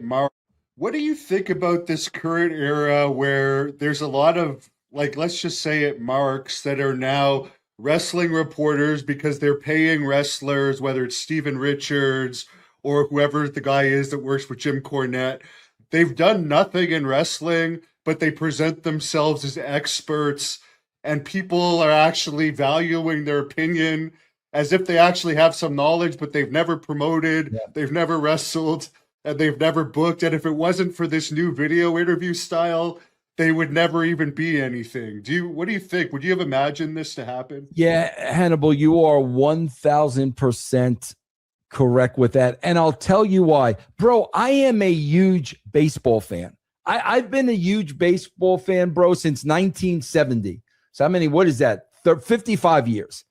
it marks. What do you think about this current era where there's a lot of, like, let's just say it marks that are now wrestling reporters because they're paying wrestlers, whether it's Steven Richards or whoever the guy is that works with Jim Cornette. They've done nothing in wrestling, but they present themselves as experts, and people are actually valuing their opinion as if they actually have some knowledge, but they've never promoted, they've never wrestled, and they've never booked. And if it wasn't for this new video interview style, they would never even be anything. What do you think? Would you have imagined this to happen? Yeah, Hannibal, you are 1000% correct with that. And I'll tell you why. Bro, I am a huge baseball fan. I've been a huge baseball fan, bro, since 1970. So what is that? 55 years.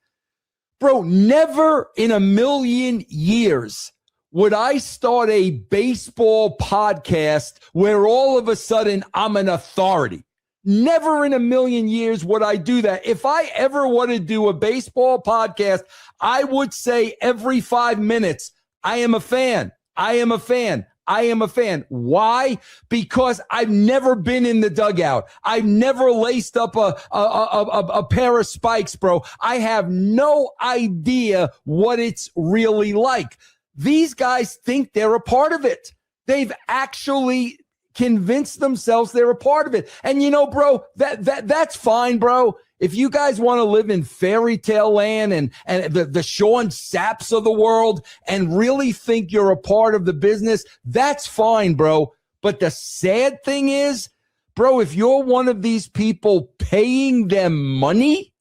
Bro, never in a million years would I start a baseball podcast where all of a sudden I'm an authority. Never in a million years would I do that. If I ever want to do a baseball podcast, I would say every 5 minutes, I am a fan. I am a fan. I am a fan. Why? Because I've never been in the dugout. I've never laced up a pair of spikes, bro. I have no idea what it's really like. These guys think they're a part of it. They've actually convinced themselves they're a part of it. And bro, that's fine, bro. If you guys want to live in fairy tale land and the Sean Sapps of the world and really think you're a part of the business, that's fine, bro. But the sad thing is, bro, if you're one of these people paying them money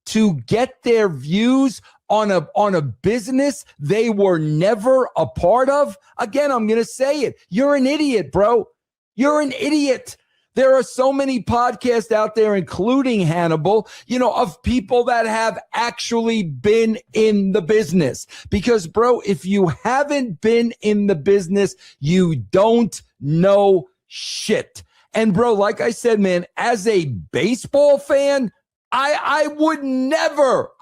to get their views on a business they were never a part of, again, I'm going to say it. You're an idiot, bro. You're an idiot. There are so many podcasts out there, including Hannibal, of people that have actually been in the business. Because, bro, if you haven't been in the business, you don't know shit. And, bro, like I said, man, as a baseball fan, I would never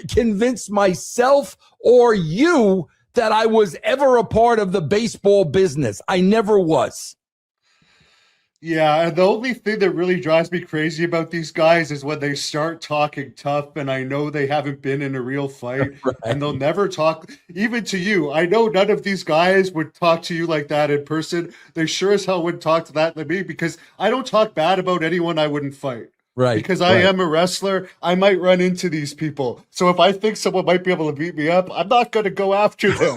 convince myself or you that I was ever a part of the baseball business. I never was. Yeah, and the only thing that really drives me crazy about these guys is when they start talking tough, and I know they haven't been in a real fight, right. And they'll never talk, even to you. I know none of these guys would talk to you like that in person. They sure as hell wouldn't talk to that to me, because I don't talk bad about anyone I wouldn't fight. Right. Because I am a wrestler, I might run into these people. So if I think someone might be able to beat me up, I'm not going to go after them.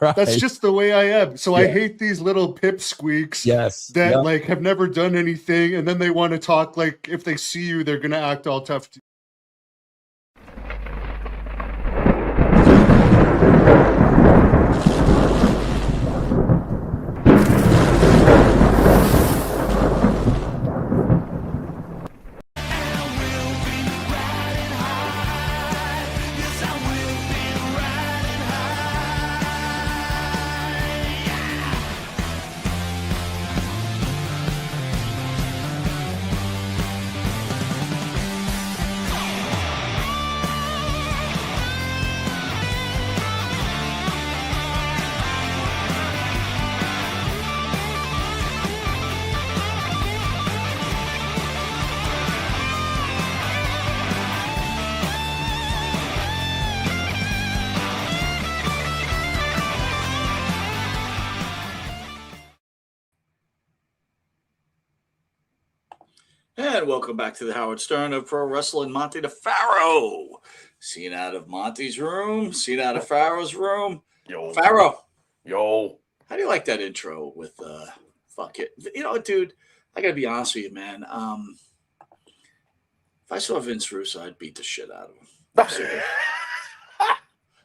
Right. That's just the way I am. So I hate these little pipsqueaks that have never done anything, and then they want to talk like if they see you, they're going to act all tough. And welcome back to the Howard Stern of Pro Wrestling, Monte The Pharaoh. Seen out of Monte's room, seen out of Pharaoh's room. Yo. Pharaoh. Yo. How do you like that intro with, fuck it? Dude, I got to be honest with you, man. If I saw Vince Russo, I'd beat the shit out of him.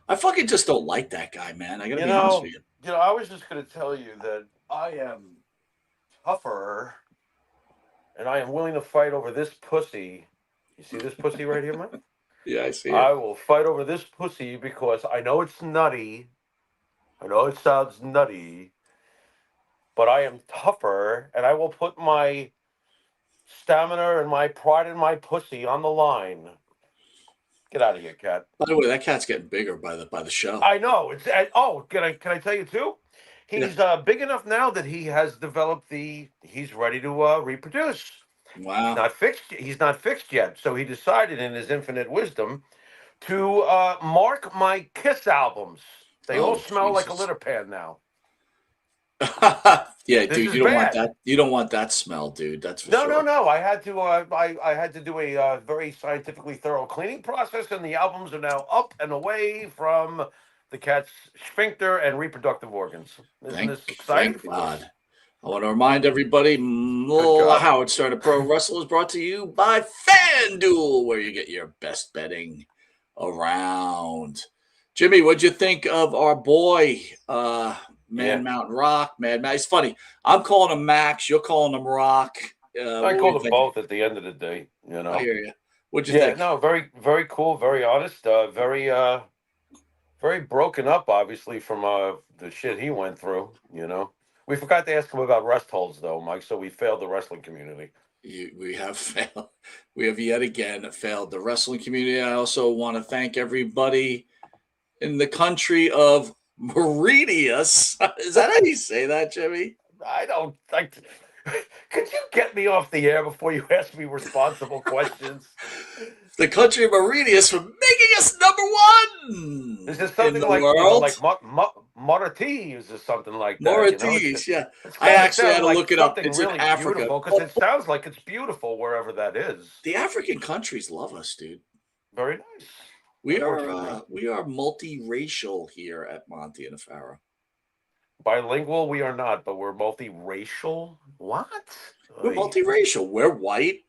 I fucking just don't like that guy, man. I got to be honest with you. I was just going to tell you that I am tougher. And I am willing to fight over this pussy. You see this pussy right here, Mike? Yeah, I see it. I will fight over this pussy because I know it's nutty. I know it sounds nutty. But I am tougher, and I will put my stamina and my pride in my pussy on the line. Get out of here, cat. By the way, that cat's getting bigger by the show. I know. Can I tell you too? He's big enough now that he has developed he's ready to reproduce. Wow. He's not fixed yet. So he decided in his infinite wisdom to mark my Kiss albums. They all Oh, smell like a Jesus. litter pan now. Yeah, This dude, is you don't want bad. that. You don't want that smell, dude. That's for No, no, sure. no. I had to. I had to do a very scientifically thorough cleaning process, and the albums are now up and away from the cat's sphincter and reproductive organs. Isn't this exciting? Thank God. I want to remind everybody, Good job. Howard Stern of Pro Wrestle is brought to you by FanDuel, where you get your best betting around. Jimmy, what'd you think of our boy, Man Yeah, Mountain Rock? Mad Max. It's funny. I'm calling him Max. You're calling him Rock. I What were call you them thinking? both at the end of the day. I hear you. What'd you Yeah, think? no, very, very cool, very honest, very broken up, obviously from the shit he went through. We forgot to ask him about rest holds, though, Mike. So we failed the wrestling community. We have failed. We have yet again failed the wrestling community. I also want to thank everybody in the country of Mauritius. Is that how you say that, Jimmy? I don't like. Could you get me off the air before you ask me responsible questions? The country of Mauritius for making us number Is one there in something the like world. Maltese or something like that? Mauritius, yeah. It's I got to actually had sound to like look it up. something It's in really Africa. beautiful because it sounds like it's beautiful wherever that is. The African countries love us, dude. Very nice. We That works for me. are multiracial here at Monte the Pharaoh. Bilingual, we are not, but we're multiracial. What? We're Oy. multiracial. We're white,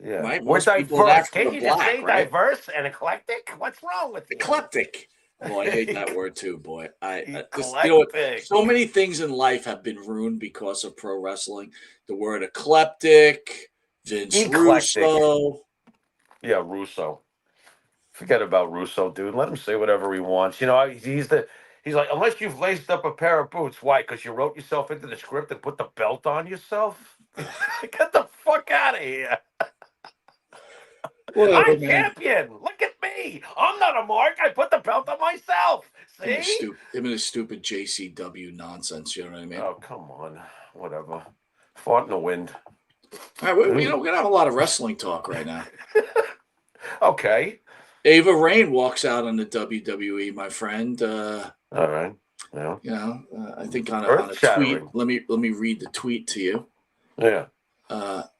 Yeah, right? we're Most people in diverse. Africa Can't are you just black, say right? diverse and eclectic? What's wrong with you? Eclectic. Oh, I hate that word too, boy. You know what? Eclectic. So many things in life have been ruined because of pro wrestling. The word eclectic, Vince Eclectic. Russo. Yeah, Russo. Forget about Russo, dude. Let him say whatever he wants. He's like, unless you've laced up a pair of boots, why? Because you wrote yourself into the script and put the belt on yourself? Get the fuck out of here. Whatever, I'm man. champion. Look at me. I'm not a mark. I put the belt on myself. Him See? and his stupid JCW nonsense. You know what I mean? Oh, come on. Whatever. Fought in the wind. All right, we're gonna have a lot of wrestling talk right now. Okay. Ava Rain walks out on the WWE, my friend. All right. Yeah. I think on Earth a tweet. shattering. Let me read the tweet to you. Yeah.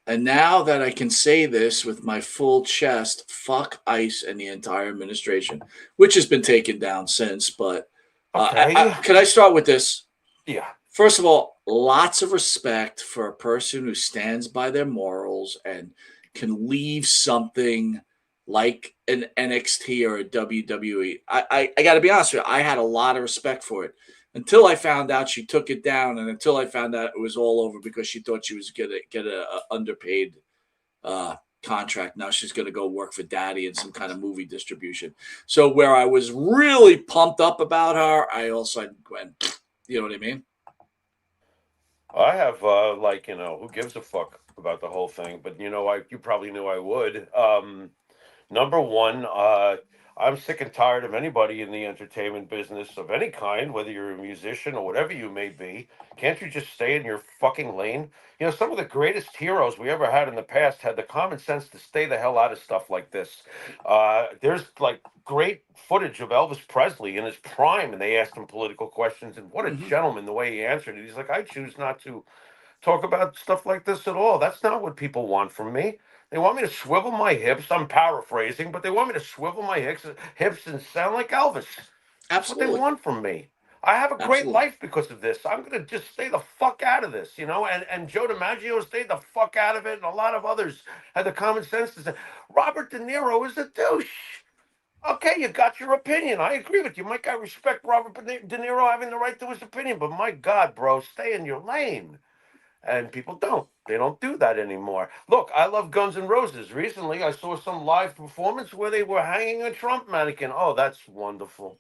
And now that I can say this with my full chest, fuck ICE and the entire administration, which has been taken down since. But Okay. can I start with this? Yeah. First of all, lots of respect for a person who stands by their morals and can leave something like an NXT or a WWE. I got to be honest with you, I had a lot of respect for it until I found out she took it down, and until I found out it was all over because she thought she was gonna get a underpaid contract. Now she's gonna go work for Daddy in some kind of movie distribution. So where I was really pumped up about her, I also went, you know what I mean? I have who gives a fuck about the whole thing, but you probably knew I would. Number one, I'm sick and tired of anybody in the entertainment business of any kind, whether you're a musician or whatever you may be. Can't you just stay in your fucking lane? Some of the greatest heroes we ever had in the past had the common sense to stay the hell out of stuff like this. There's like great footage of Elvis Presley in his prime, and they asked him political questions, and what a gentleman the way he answered it. He's like, I choose not to talk about stuff like this at all. That's not what people want from me. They want me to swivel my hips. I'm paraphrasing, but they want me to swivel my hips and sound like Elvis. That's what they Absolutely. want from me. I have a great Absolutely. life because of this. I'm going to just stay the fuck out of this, and Joe DiMaggio stayed the fuck out of it, and a lot of others had the common sense to say, Robert De Niro is a douche. Okay, you got your opinion. I agree with you. Mike, I respect Robert De Niro having the right to his opinion, but my God, bro, stay in your lane. And people don't. They don't do that anymore. Look, I love Guns N' Roses. Recently, I saw some live performance where they were hanging a Trump mannequin. Oh, that's wonderful.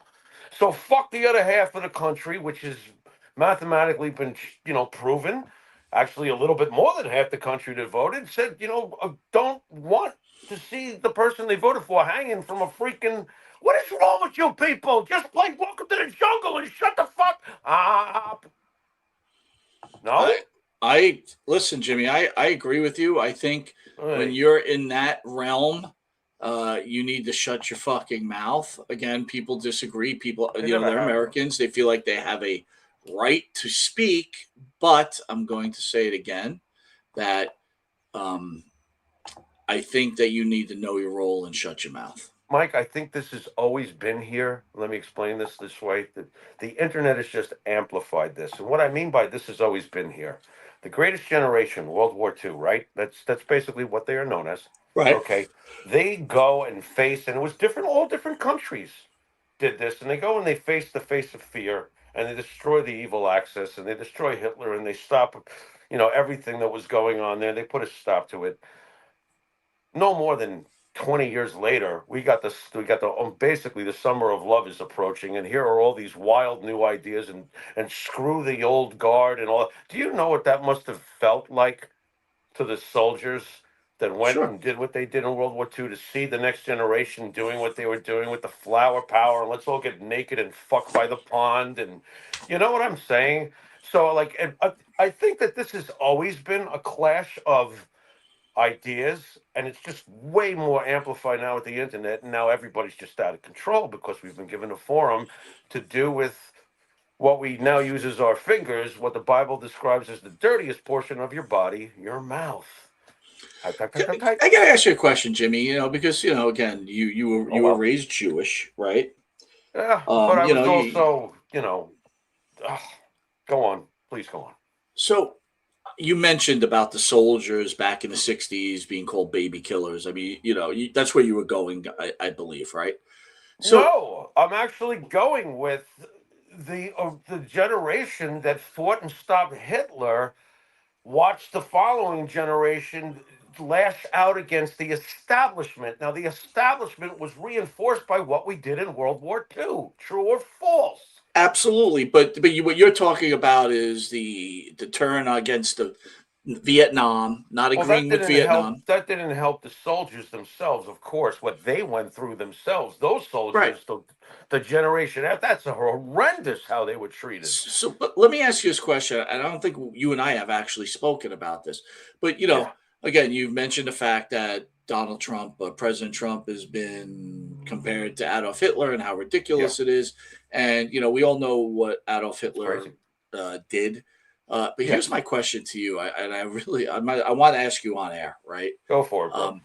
So fuck the other half of the country, which has mathematically been, proven. Actually, a little bit more than half the country that voted said, don't want to see the person they voted for hanging from a freaking. What is wrong with you people? Just play Welcome to the Jungle and shut the fuck up. No? I listen, Jimmy. I agree with you. I think when Hey, you're in that realm, you need to shut your fucking mouth. Again, people disagree. People, they never they're have. Americans. They feel like they have a right to speak. But I'm going to say it again that um, I think that you need to know your role and shut your mouth. Mike, I think this has always been here. Let me explain this way. The internet has just amplified this. And what I mean by this has always been here. The greatest generation, World War II, right? That's basically what they are known as. Right. Okay. They go and face, and it was different, all different countries did this, and they go and they face the face of fear, and they destroy the evil axis, and they destroy Hitler, and they stop, everything that was going on there. They put a stop to it. No more than 20 years later, we got the basically the summer of love is approaching, and here are all these wild new ideas, and screw the old guard and all. Do you know what that must have felt like to the soldiers that went Sure. and did what they did in World War II, to see the next generation doing what they were doing with the flower power, and let's all get naked and fuck by the pond, and you know what I'm saying? So like, and I think that this has always been a clash of ideas, and it's just way more amplified now with the internet, and now everybody's just out of control because we've been given a forum to do with what we now use as our fingers, what the Bible describes as the dirtiest portion of your body, your mouth. Type, type, type, type, type. I gotta ask you a question, Jimmy. Because again, Oh you were well. raised Jewish, right? Yeah, but I You was know, also, ugh, go on, please go on. so you mentioned about the soldiers back in the '60s being called baby killers. I mean, that's where you were going, I believe, right? So No, I'm actually going with the generation that fought and stopped Hitler. Watch the following generation lash out against the establishment. Now, the establishment was reinforced by what we did in World War II. True or false? absolutely, but what you're talking about is the turn against the Vietnam, not Well, agreeing with Vietnam, That didn't help the soldiers themselves, of course. What they went through themselves, those right? soldiers, the generation after, that's horrendous how they were treated. So, but let me ask you this question, and I don't think you and I have actually spoken about this, but Yeah, again, you've mentioned the fact that Donald Trump, President Trump, has been compared to Adolf Hitler and how yeah, ridiculous it is, and we all know what Adolf it's Hitler crazy. did. But Yeah, here's my question to you, and I want to ask you on air, right? go for it, bro. Um,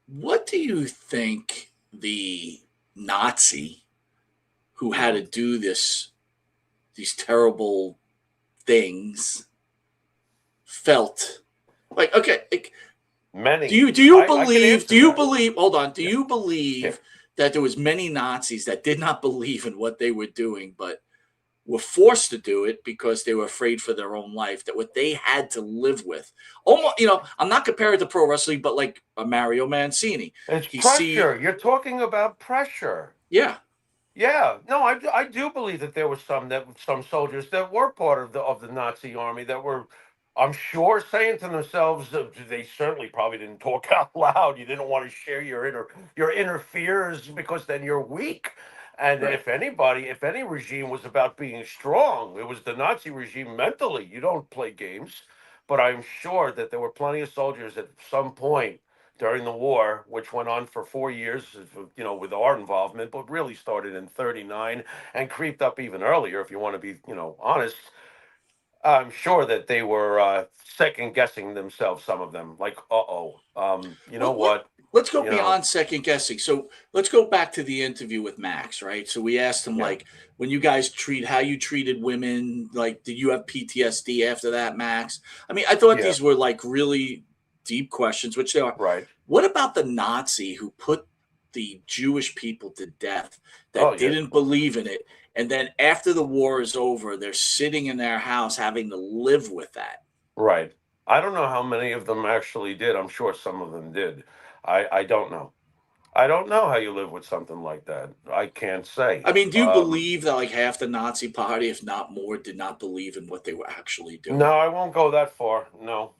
what do you think the Nazi who had Hmm. to do these terrible things felt like? Okay, like, Many. do you I can believe, answer that. hold on, do Yeah, you yeah. believe that there was many Nazis that did not believe in what they were doing, but were forced to do it because they were afraid for their own life, that what they had to live with? Almost, I'm not comparing it to pro wrestling, but like a Mario Mancini. It's He see pressure. You're talking about pressure. Yeah. Yeah, no, I do believe that there was some soldiers that were part of the Nazi army that were, I'm sure, saying to themselves, they certainly probably didn't talk out loud. You didn't want to share your inner fears because then you're weak. And Right. if any regime was about being strong, it was the Nazi regime mentally. You don't play games. But I'm sure that there were plenty of soldiers at some point during the war, which went on for 4 years, with our involvement, but really started in '39 and creeped up even earlier, if you want to be, honest. I'm sure that they were second guessing themselves, some of them, like, you know Well, what? let's go You know, beyond second guessing. So let's go back to the interview with Max, right? So we asked him, yeah, like, when you guys how you treated women, like, did you have PTSD after that, Max? I mean, I thought yeah, these were like really deep questions, which they are. right. What about the Nazi who put the Jewish people to death Oh, that yeah, didn't believe in it? And then after the war is over, they're sitting in their house having to live with that. right. I don't know how many of them actually did. I'm sure some of them did. I don't know. I don't know how you live with something like that. I can't say. I mean, do you believe that like half the Nazi party, if not more, did not believe in what they were actually No, doing? I won't go that far. No,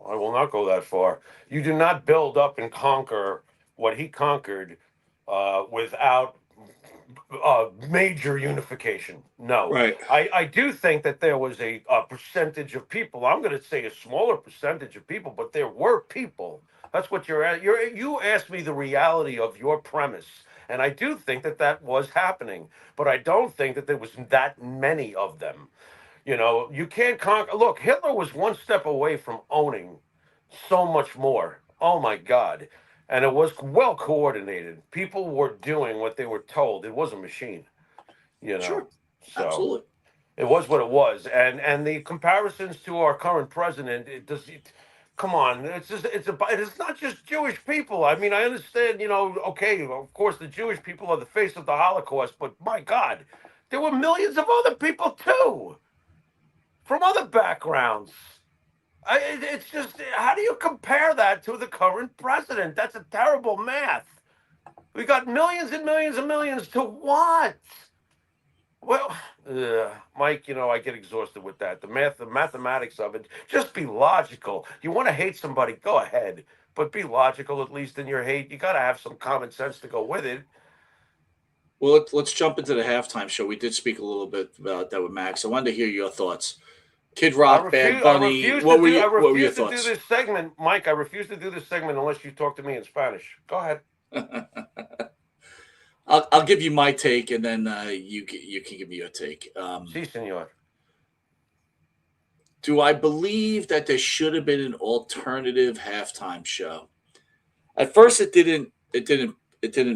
I will not go that far. You do not build up and conquer what he conquered without major unification. No. Right. I do think that there was a percentage of people. I'm going to say a smaller percentage of people, but there were people. That's what you asked me the reality of your premise. And I do think that that was happening, but I don't think that there was that many of them. You know, you can't conquer. Look, Hitler was one step away from owning so much more. Oh my God. And it was well coordinated. People were doing what they were told. It was a machine, you know. Sure. So Absolutely. it was what it was. And the comparisons to our current president, come on, it's not just Jewish people. I mean, I understand, you know, okay, of course the Jewish people are the face of the Holocaust, but my God, there were millions of other people too from other backgrounds. It's just, how do you compare that to the current president? That's a terrible math. We got millions and millions and millions to what? Well, Mike, you know, I get exhausted with that. The mathematics of it. Just be logical. You want to hate somebody, go ahead. But be logical, at least in your hate. You got to have some common sense to go with it. Well, let's jump into the halftime show. We did speak a little bit about that with Max. I wanted to hear your thoughts. Kid Rock, Bad Bunny. What were I your refuse to do thoughts? this segment, Mike. I refuse to do this segment unless you talk to me in Spanish. Go ahead. I'll give you my take, and then you can give me your take. Si, senor. Do I believe that there should have been an alternative halftime show? At first, it didn't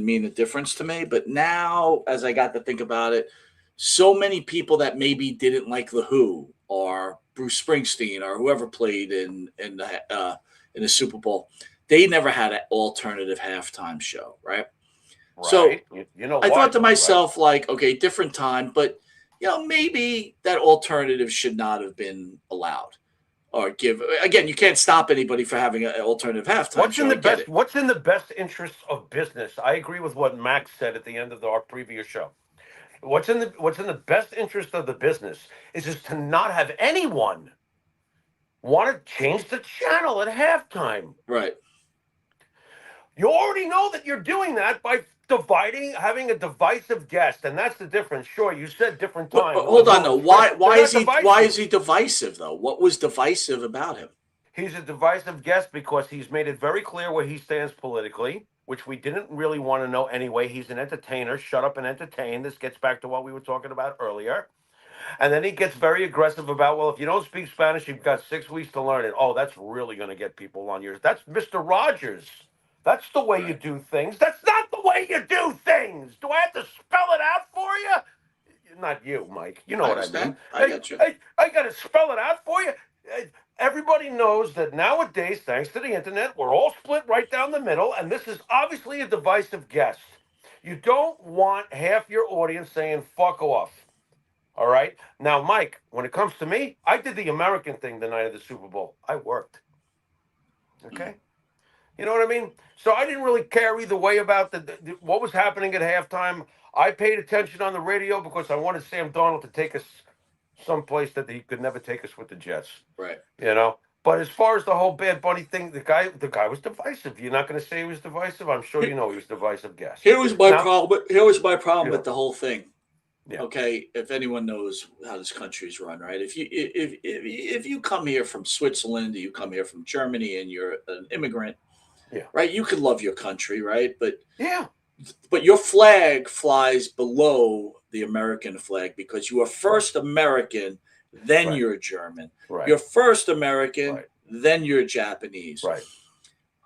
mean a difference to me, but now, as I got to think about it, so many people that maybe didn't like the Who or Bruce Springsteen or whoever played in the Super Bowl, they never had an alternative halftime show, right? Right. So you know I why, thought to though, right? myself, like, okay, different time, but you know, maybe that alternative should not have been allowed or give. Again, you can't stop anybody for having an alternative halftime show. I get it. What's in the best interests of business? I agree with what Max said at the end of our previous show. What's in the best interest of the business is just to not have anyone want to change the channel at halftime. Right. You already know that you're doing that by having a divisive guest, and that's the difference. Sure, you said different time. Hold on, though. Why is divisive. he divisive though? What was divisive about him? He's a divisive guest because he's made it very clear where he stands politically, which we didn't really want to know anyway. He's an entertainer. Shut up and entertain. This gets back to what we were talking about earlier. And then he gets very aggressive about, well, if you don't speak Spanish, you've got 6 weeks to learn it. Oh, that's really going to get people on yours. That's Mr. Rogers. That's the way you do things. That's not the way you do things. Do I have to spell it out for you? Not you, Mike. You know what I mean. I get you. I got to spell it out for you. Everybody knows that nowadays, thanks to the internet, we're all split right down the middle, and this is obviously a divisive guest. You don't want half your audience saying fuck off. All right? Now, Mike, when it comes to me, I did the American thing the night of the Super Bowl. I worked. Okay? You know what I mean? So I didn't really care either way about what was happening at halftime. I paid attention on the radio because I wanted Sam Darnold to take us someplace that he could never take us with the Jets. Right. You know? But as far as the whole Bad Bunny thing, the guy was divisive. You're not going to say he was divisive? I'm sure you know he was divisive guest. Here was my problem. Here was my problem with the whole thing. Yeah. Okay, if anyone knows how this country is run, right? If you come here from Switzerland, or you come here from Germany, and you're an immigrant, right? You can love your country, right? But your flag flies below the American flag because you are first American, then you're German. Right. You're first American, then you're Japanese. Right.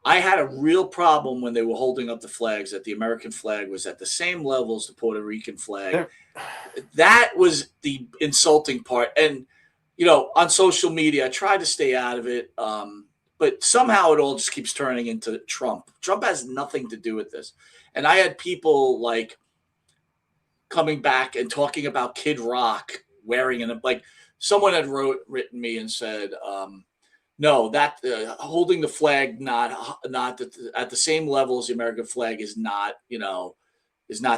I had a real problem when they were holding up the flags that the American flag was at the same level as the Puerto Rican flag. That was the insulting part. And, you know, on social media, I try to stay out of it. But somehow it all just keeps turning into Trump. Trump has nothing to do with this. And I had people like coming back and talking about Kid Rock wearing it. Like someone had written me and said, no, that holding the flag not at the same level as the American flag is not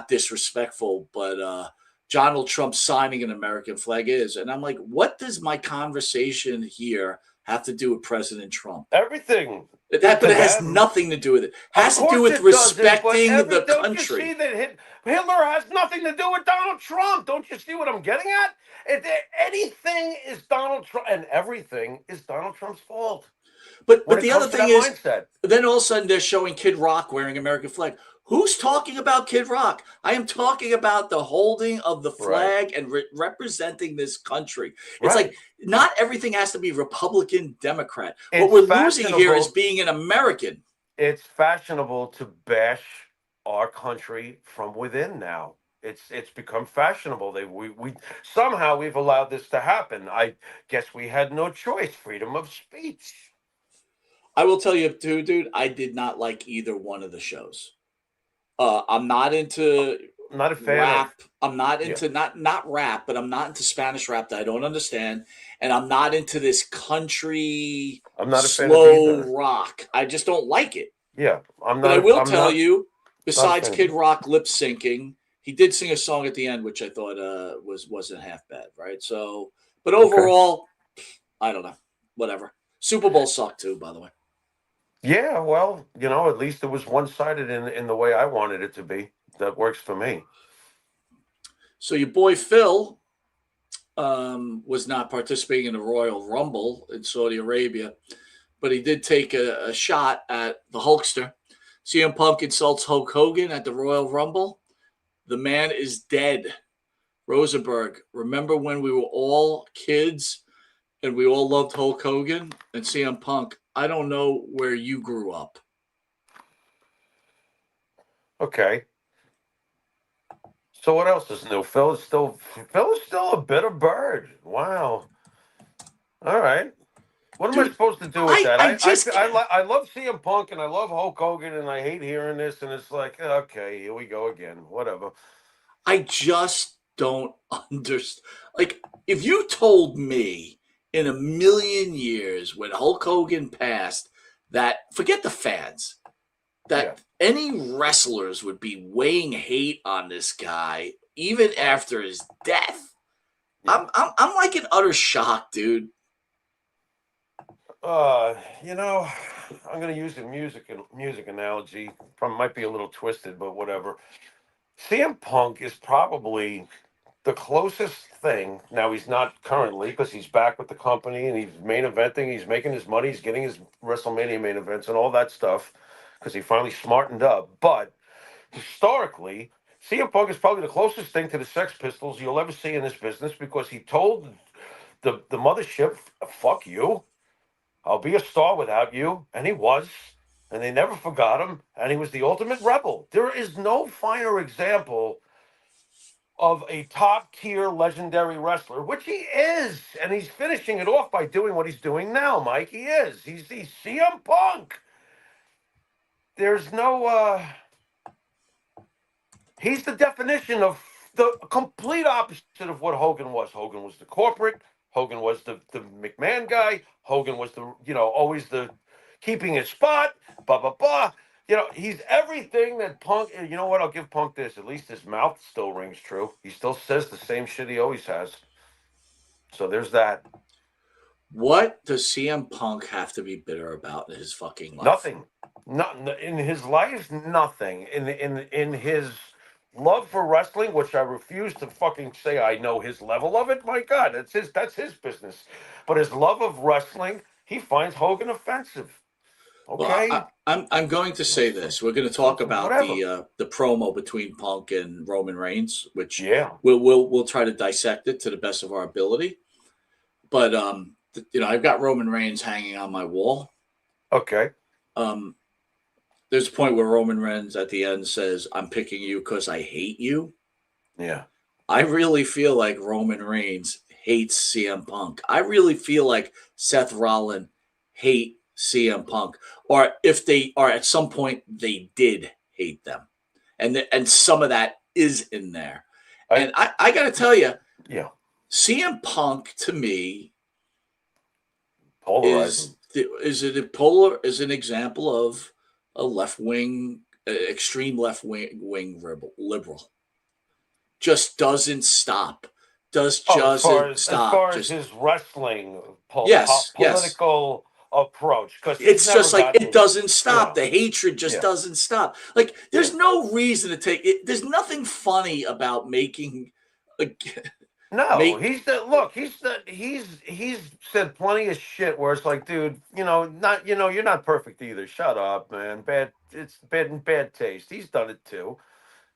disrespectful, but Donald Trump signing an American flag is. And I'm like, what does my conversation here have to do with President Trump? Everything. But it has them. nothing to do with it. Has to do course with it doesn't, but respecting the don't you country. see that Hitler has nothing to do with Donald Trump? Don't you see what I'm getting at? Anything is Donald Trump, and everything is Donald Trump's fault. But When the it other comes to thing that is, mindset. then all of a sudden they're showing Kid Rock wearing American flag. Who's talking about Kid Rock? I am talking about the holding of the flag and representing this country. It's like not everything has to be Republican, Democrat. What we're losing here is being an American. It's fashionable to bash our country from within now. It's become fashionable. We somehow we've allowed this to happen. I guess we had no choice. Freedom of speech. I will tell you too, dude, I did not like either one of the shows. I'm not into not a fan rap. of, I'm not into not rap, but I'm not into Spanish rap that I don't understand, and I'm not into this country I'm not a slow fan of rock. I just don't like it. Yeah, I'm not. But I will tell not, you, besides Kid Rock lip syncing, he did sing a song at the end, which I thought wasn't half bad, right? So, but overall, I don't know. Whatever. Super Bowl sucked too, by the way. Yeah, well, at least it was one-sided in the way I wanted it to be. That works for me. So your boy Phil was not participating in the Royal Rumble in Saudi Arabia, but he did take a shot at the Hulkster. CM Punk insults Hulk Hogan at the Royal Rumble. The man is dead. Rosenberg, remember when we were all kids and we all loved Hulk Hogan and CM Punk? I don't know where you grew up. Okay. So what else is new? Phil is still a bitter bird. Wow. All right. What am I supposed to do with that? I love CM Punk and I love Hulk Hogan and I hate hearing this and it's like, okay, here we go again. Whatever. I just don't understand. Like, if you told me in a million years when Hulk Hogan passed that, forget the fans, that any wrestlers would be weighing hate on this guy even after his death. I'm like in utter shock, dude. I'm going to use a music analogy. Probably might be a little twisted, but whatever. CM Punk is probably the closest thing. Now he's not currently because he's back with the company and he's main eventing. He's making his money. He's getting his WrestleMania main events and all that stuff because he finally smartened up. But historically, CM Punk is probably the closest thing to the Sex Pistols you'll ever see in this business because he told the mothership, "Fuck you. I'll be a star without you," and he was. And they never forgot him, and he was the ultimate rebel. There is no finer example of a top-tier legendary wrestler, which he is, and he's finishing it off by doing what he's doing now, Mike. He is. He's CM Punk. There's no... He's the definition of the complete opposite of what Hogan was. Hogan was the corporate. Hogan was the McMahon guy. Hogan was always the keeping his spot, blah, blah, blah. He's everything that Punk, you know what, I'll give Punk this. At least his mouth still rings true. He still says the same shit he always has. So there's that. What does CM Punk have to be bitter about in his fucking life? Nothing. Nothing. In his life, nothing. In his love for wrestling, which I refuse to fucking say I know his level of it. My God, that's his business. But his love of wrestling, he finds Hogan offensive. Okay. Well, I'm going to say this. We're going to talk about the promo between Punk and Roman Reigns, which we'll try to dissect it to the best of our ability. But I've got Roman Reigns hanging on my wall. Okay. There's a point where Roman Reigns at the end says, "I'm picking you because I hate you." Yeah. I really feel like Roman Reigns hates CM Punk. I really feel like Seth Rollins hate CM Punk, or at some point they did hate them, and some of that is in there. I got to tell you, CM Punk to me is an example of a left wing, extreme left wing liberal. Just doesn't stop. does Oh, doesn't as stop. far as Just his wrestling yes, yes. political approach, because he's It's never just like it gotten, doesn't stop. The hatred just yeah, doesn't stop. Like yeah. there's no reason to take it. There's nothing funny about making a, No, make he's the look. He's said plenty of shit where it's like, dude, you're not perfect either. Shut up, man. It's bad taste. He's done it too.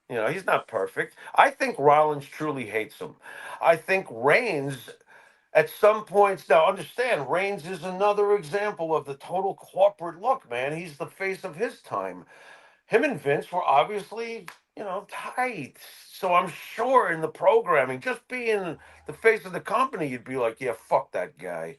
He's not perfect. I think Rollins truly hates him. I think Reigns, at some points, now understand, Reigns is another example of the total corporate look, man. He's the face of his time. Him and Vince were obviously, tight. So I'm sure in the programming, just being the face of the company, you'd be like, yeah, fuck that guy.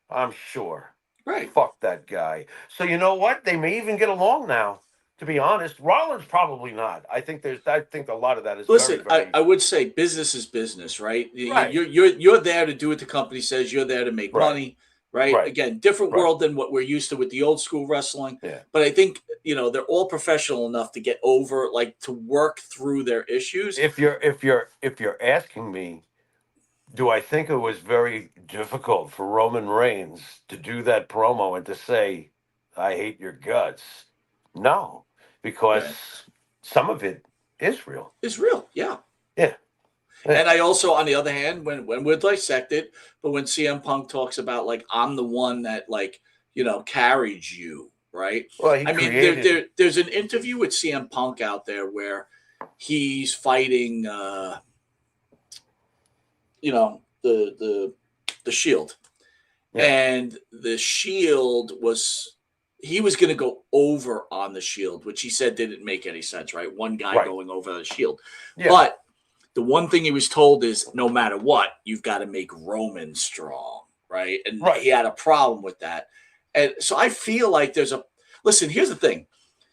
I'm sure. right. Fuck that guy. So you know what? They may even get along now. To be honest, Rollins probably not. I think a lot of that is very, Listen, I, very I would say business is business, right? right, You're there to do what the company says. You're there to make right, money, right? right, Again, different right. world than what we're used to with the old school wrestling. Yeah. But I think they're all professional enough to get over, like to work through their issues. If you're asking me, do I think it was very difficult for Roman Reigns to do that promo and to say, "I hate your guts"? No, because Right? some of it is real. It's real, yeah. Yeah. Yeah. And I also, on the other hand, when we're dissected, but when CM Punk talks about like I'm the one that like carried you, right? Well, he I mean, created. there's an interview with CM Punk out there where he's fighting, the Shield, Yeah. and the Shield he was going to go over on the Shield, which he said didn't make any sense, right? One guy Right. going over the Shield, Yeah. but the one thing he was told is no matter what, you've got to make Roman strong, right? And Right. he had a problem with that. And so I feel like listen, here's the thing.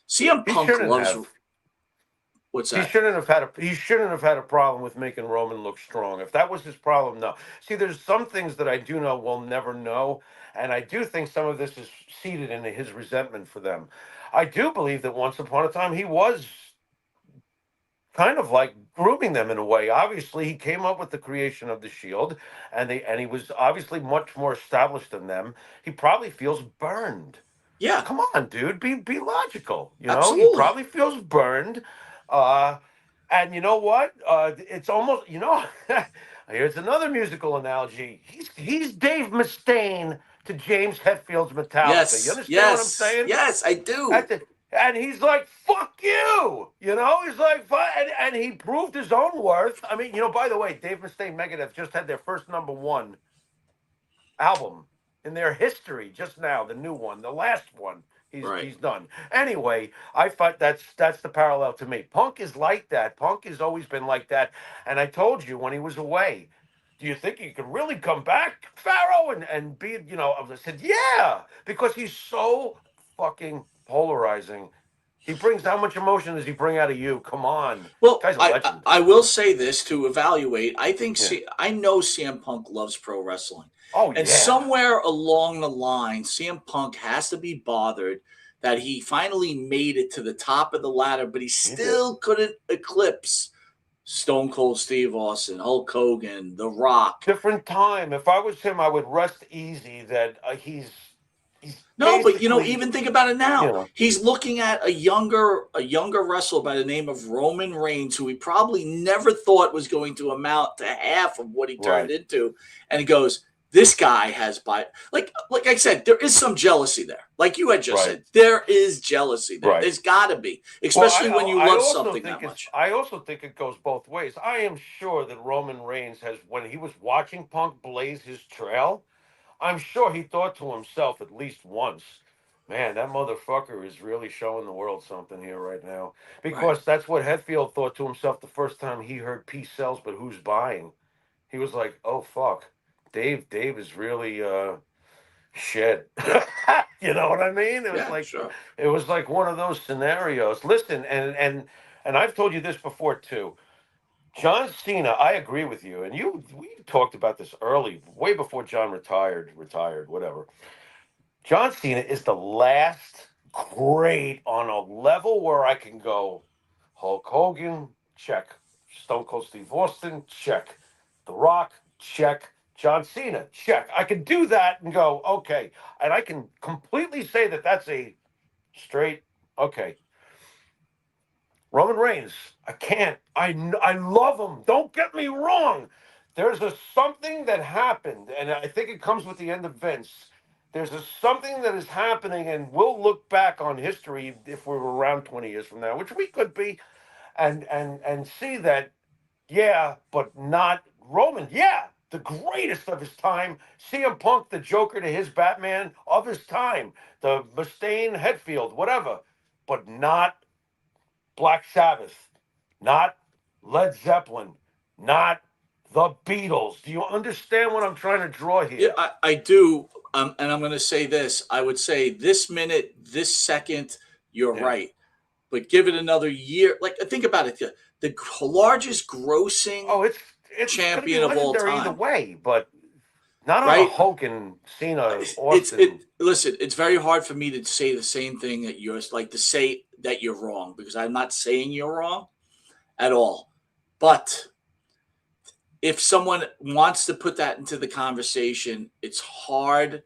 CM He Punk shouldn't loves have. what's He that? shouldn't have had a. He shouldn't have had a problem with making Roman look strong. If that was his problem, no. See, there's some things that I do know we'll never know, and I do think some of this is seated in his resentment for them. I do believe that once upon a time he was kind of like grooming them in a way. Obviously, he came up with the creation of the Shield, and he was obviously much more established than them. He probably feels burned. Yeah, Come on, dude, be logical. He absolutely. probably feels burned. Uh, and you know what? It's almost Here's another musical analogy. He's Dave Mustaine to James Hetfield's Metallica. You Yes, understand what I'm yes, saying? yes, I do. At the, and he's like, "Fuck you," He's like, and he proved his own worth. I mean, by the way, Dave Mustaine, Megadeth just had their first #1 album in their history just now, the new one, the last one Right. he's done. Anyway, I thought that's the parallel to me. Punk is like that. Punk has always been like that. And I told you when he was away, do you think he could really come back, Pharaoh, and be, I said, yeah, because he's so fucking polarizing. He brings, how much emotion does he bring out of you? Come on. Well, Guy's a I, I legend. I will say this to evaluate. Yeah. I know CM Punk loves pro wrestling, Oh and yeah. somewhere along the line, CM Punk has to be bothered that he finally made it to the top of the ladder, but he He did. still couldn't eclipse Stone Cold Steve Austin, Hulk Hogan, The Rock. Different time. If I was him, I would rest easy that he's No, but basically, even think about it you now. know, He's looking at a younger wrestler by the name of Roman Reigns, who he probably never thought was going to amount to half of what he turned right, into. And he goes, "This guy has like I said, there is some jealousy there. Like you had just right, said, there is jealousy there. right. There's got to be, Well, especially when you love something that much." I also think it goes both ways. I am sure that Roman Reigns has, when he was watching Punk blaze his trail, I'm sure he thought to himself at least once, man, that motherfucker is really showing the world something here right now. Right. Because that's what Hetfield thought to himself the first time he heard peace sells, but who's buying? He was like, oh fuck. Dave is really shit. You know what I mean? Yeah. Sure. It was like one of those scenarios. Listen, and I've told you this before too. John Cena, I agree with you, and we talked about this early, way before John retired, whatever. John Cena is the last great on a level where I can go, Hulk Hogan, check. Stone Cold Steve Austin, check. The Rock, check. John Cena, check. I can do that and go, okay. And I can completely say that that's a straight, okay. Roman Reigns, I can't. I love him. Don't get me wrong. There's something that happened, and I think it comes with the end of Vince. There's something that is happening, and we'll look back on history if we were around 20 years from now, which we could be, and see that, yeah, but not Roman. Yeah, the greatest of his time. CM Punk, the Joker to his Batman of his time. The Mustaine, Hetfield, whatever, but not Black Sabbath, not Led Zeppelin, not the Beatles. Do you understand what I'm trying to draw Yeah, here? I do. And I'm going to say this. I would say this minute, this second, you're Yeah. right. But give it another year. Like, think about it. The largest grossing Oh, it's going to be champion of all legendary either time, way, but not on a right? Hogan, Cena, It. Austin. Listen, it's very hard for me to say the same thing that you're like to say that you're wrong because I'm not saying you're wrong at all. But if someone wants to put that into the conversation, it's hard.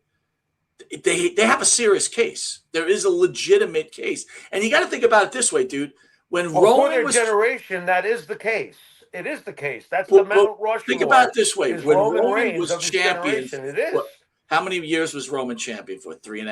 They have a serious case. There is a legitimate case, and you got to think about it this way, dude. When Well, for Roman their was, generation, that is the case. It is the case. That's the but Mount think about Rushmore. it this way: Is when Roman Roman Reigns was of his champion, generation? It is. what? How many years was Roman champion for? 3.5,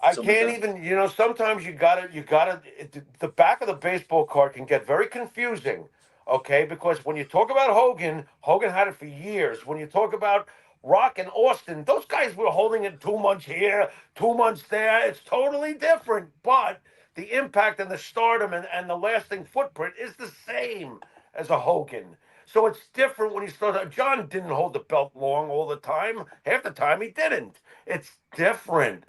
I something like can't that. even, sometimes the back of the baseball card can get very confusing, okay? Because when you talk about Hogan had it for years. When you talk about Rock and Austin, those guys were holding it 2 months here, 2 months there. It's totally different, but the impact and the stardom and the lasting footprint is the same as a Hogan. So it's different when he started. John didn't hold the belt long all the time. Half the time he didn't. It's different.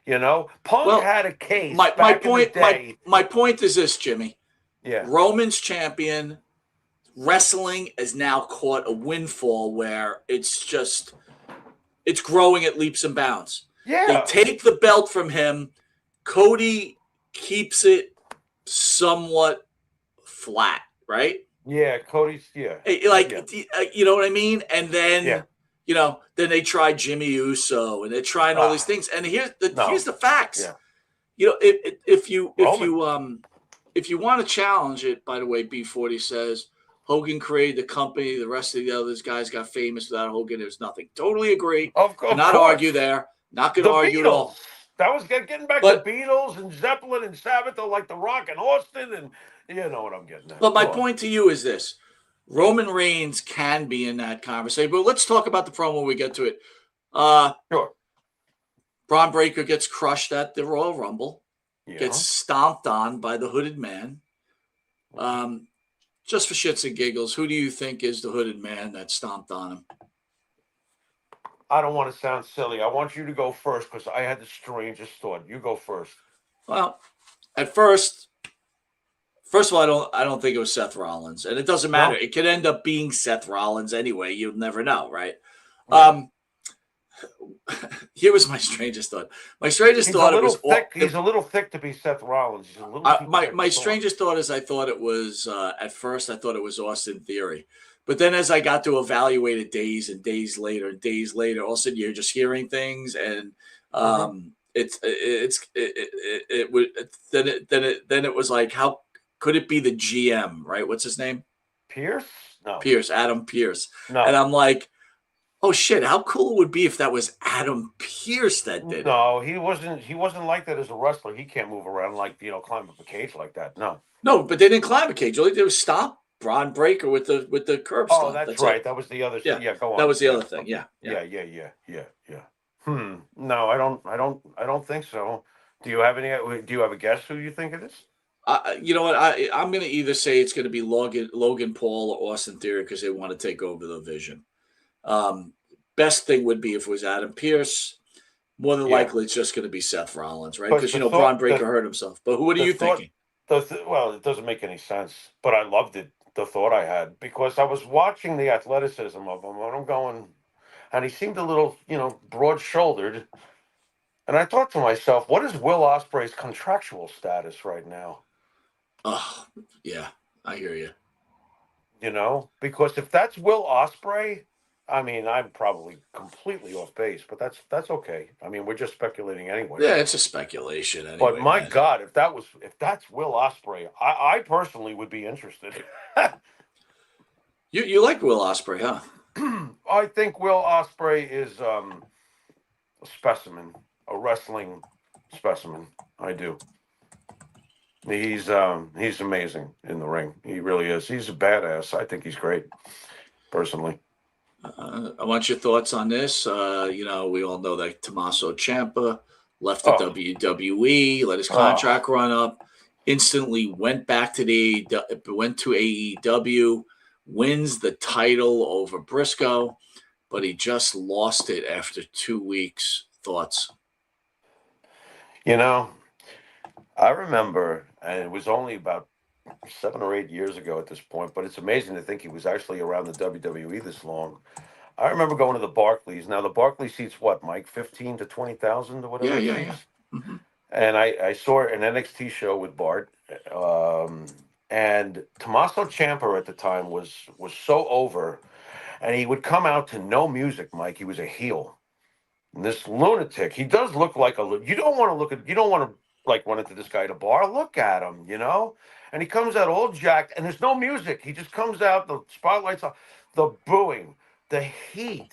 Punk Well, had a case my back in the point my day. my point is this, Jimmy. Yeah. Roman's champion. Wrestling has now caught a windfall where it's growing at leaps and bounds. They Yeah. take the belt from him. Cody keeps it somewhat flat, right? Yeah. Cody's, yeah. Like, Yeah. you know what I mean? And Yeah. then, then they try Jimmy Uso and they're trying all these Ah, things. And here's no. the facts. Yeah. If you want to challenge it, by the way, B40 says Hogan created the company. The rest of the others guys got famous without Hogan. There's nothing. Totally agree. Of Cannot course. argue there. Not going to The argue at Beatles. all. That was getting back to But Beatles and Zeppelin and Sabbath, or like The Rock and Austin, and you know what I'm getting at. but my Go on. point to you is this: Roman Reigns can be in that conversation. But let's talk about the promo when we get to it. Sure. Braun Breaker gets crushed at the Royal Rumble. Yeah. Gets stomped on by the hooded man. Just for shits and giggles, who do you think is the hooded man that stomped on him? I don't want to sound silly. I want you to go first because I had the strangest thought. You go first. Well, at first of all, I don't think it was Seth Rollins, and it doesn't matter. No? It could end up being Seth Rollins anyway. You'll never know, right? Yeah. Here was my strangest thought. My strangest He's a thought it little was thick. He's a little thick to be Seth Rollins. He's a little too thick. my strangest thought is I thought it was at first I thought it was Austin Theory, but then as I got to evaluate it days and days later, all of a sudden you're just hearing things, and it would then it was like, how could it be the GM, right? What's his name? Pierce? No. Pierce, Adam Pierce, No. and I'm like, oh shit, how cool it would be if that was Adam Pierce that did it. No, he wasn't like that as a wrestler. He can't move around like, climb up a cage like that. No. No, but they didn't climb a cage. All they did was stop Braun Breaker with the curb Oh, stomp. that's right. That was the other. Yeah. Yeah, go on. That was the other thing. Yeah. Yeah. No, I don't think so. Do you have a guess who you think it is? You know what? I'm going to either say it's going to be Logan Paul or Austin Theory because they want to take over the division. Best thing would be if it was Adam Pierce. More than likely, it's just going to be Seth Rollins, right? Because Braun Breaker hurt himself. But what are you thinking? Well, it doesn't make any sense, but I loved it. The thought I had because I was watching the athleticism of him, and I'm going, and he seemed a little, broad-shouldered. And I thought to myself, what is Will Ospreay's contractual status right now? Oh, yeah, I hear you. You know, because if that's Will Ospreay, I mean, I'm probably completely off base, but that's okay. I mean, we're just speculating anyway. Yeah, it's a speculation But anyway, my man. God, if that's Will Ospreay, I personally would be interested. You like Will Ospreay, huh? I think Will Ospreay is a specimen, a wrestling specimen. I do. He's amazing in the ring. He really is. He's a badass. I think he's great, personally. I want your thoughts on this. We all know that Tommaso Ciampa left the Oh, WWE, let his oh, contract run up, instantly went back to went to AEW, wins the title over Briscoe, but he just lost it after 2 weeks. Thoughts? you know, I remember, and it was only about 7 or 8 years ago at this point, but it's amazing to think he was actually around the WWE this long. I remember going to the Barclays. Now the Barclays seats what, Mike, 15 to 20,000 or Yeah, whatever it yeah, yeah. seats. Mm-hmm. And I saw an NXT show with Bart, and Tommaso Ciampa at the time was so over, and he would come out to no music, Mike. He was a heel. And this lunatic, he does look like you don't want to look at, you don't want to like run into this guy at a bar. Look at him, you know? And he comes out all jacked, and there's no music. He just comes out, the spotlight's on, the booing, the heat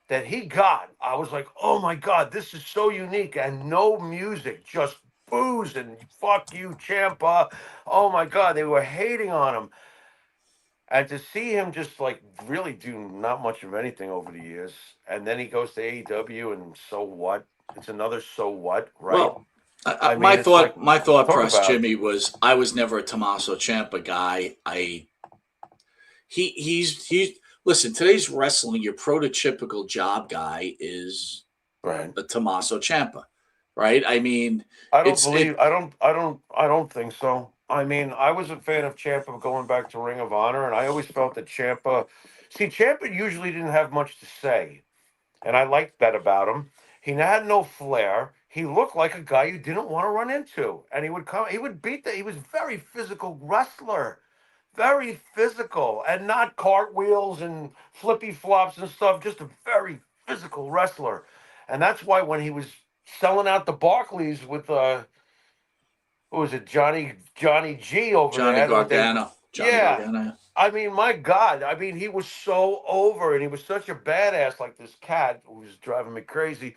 that he got. I was like, oh my God, this is so unique. And no music, just booze and fuck you, Champa. Oh my God, they were hating on him. And to see him just like really do not much of anything over the years, and then he goes to AEW, and so what? It's another so what, right? Well, I my mean, it's like thought talk press, about Jimmy, was I was never a Tommaso Ciampa guy. He's listen, today's wrestling, your prototypical job guy is right. a Tommaso Ciampa, right? I mean, I don't it's believe. it. I don't think so. I mean, I was a fan of Champa going back to Ring of Honor, and I always felt that Champa. See, Champa usually didn't have much to say, and I liked that about him. He had no flair. He looked like a guy you didn't want to run into, and he would come. He would beat the. He was very physical wrestler, very physical, and not cartwheels and flippy flops and stuff. Just a very physical wrestler, and that's why when he was selling out the Barclays with who was it, Johnny G over Johnny there? Gargano. Johnny Yeah. Gargano. I mean, my God. I mean, he was so over, and he was such a badass, like this cat who was driving me crazy.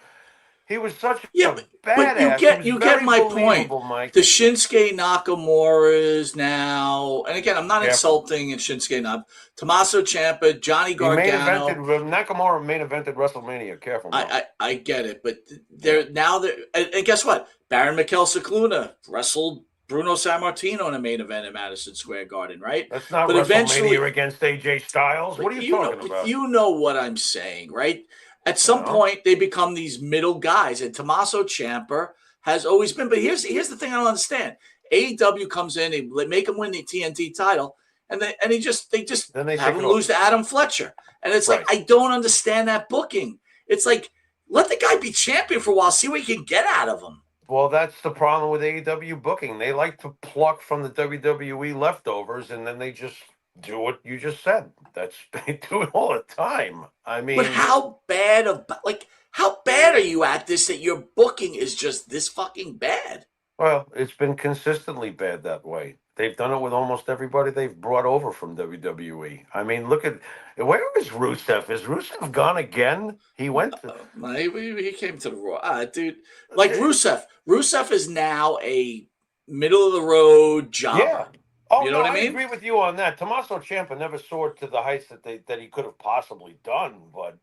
He was such Yeah, a but badass. He was you get very my point. believable, Mike. The Shinsuke Nakamura's now, and again, I'm not Careful. insulting Shinsuke Nakamura. Tommaso Ciampa, Johnny He main evented Gargano. Nakamura main evented WrestleMania. Careful now. I get it, but Yeah. they're and guess what? Baron Mikel Cicluna wrestled Bruno Sammartino in a main event at Madison Square Garden, right? That's not But eventually, WrestleMania against AJ Styles. What are you talking but about? you know what I'm saying, right? At some No. point, they become these middle guys, and Tommaso Ciampa has always been. But here's the thing I don't understand: AEW comes in, they make him win the TNT title, and they just Then they have take him it off. lose to Adam Fletcher, and it's like Right. I don't understand that booking. It's like let the guy be champion for a while, see what you can get out of him. Well, that's the problem with AEW booking. They like to pluck from the WWE leftovers, and then they just do what you just said. They do it all the time. I But mean, how bad are you at this that your booking is just this fucking bad? well, it's been consistently bad that way. They've done it with almost everybody they've brought over from WWE. I mean, look at where is Rusev? Is Rusev gone again? He went to He came to the Raw, dude. Like Rusev is now a middle of the road yeah. jobber. Oh You know no, what I I mean? agree with you on that. Tommaso Ciampa never soared to the heights that he could have possibly done, but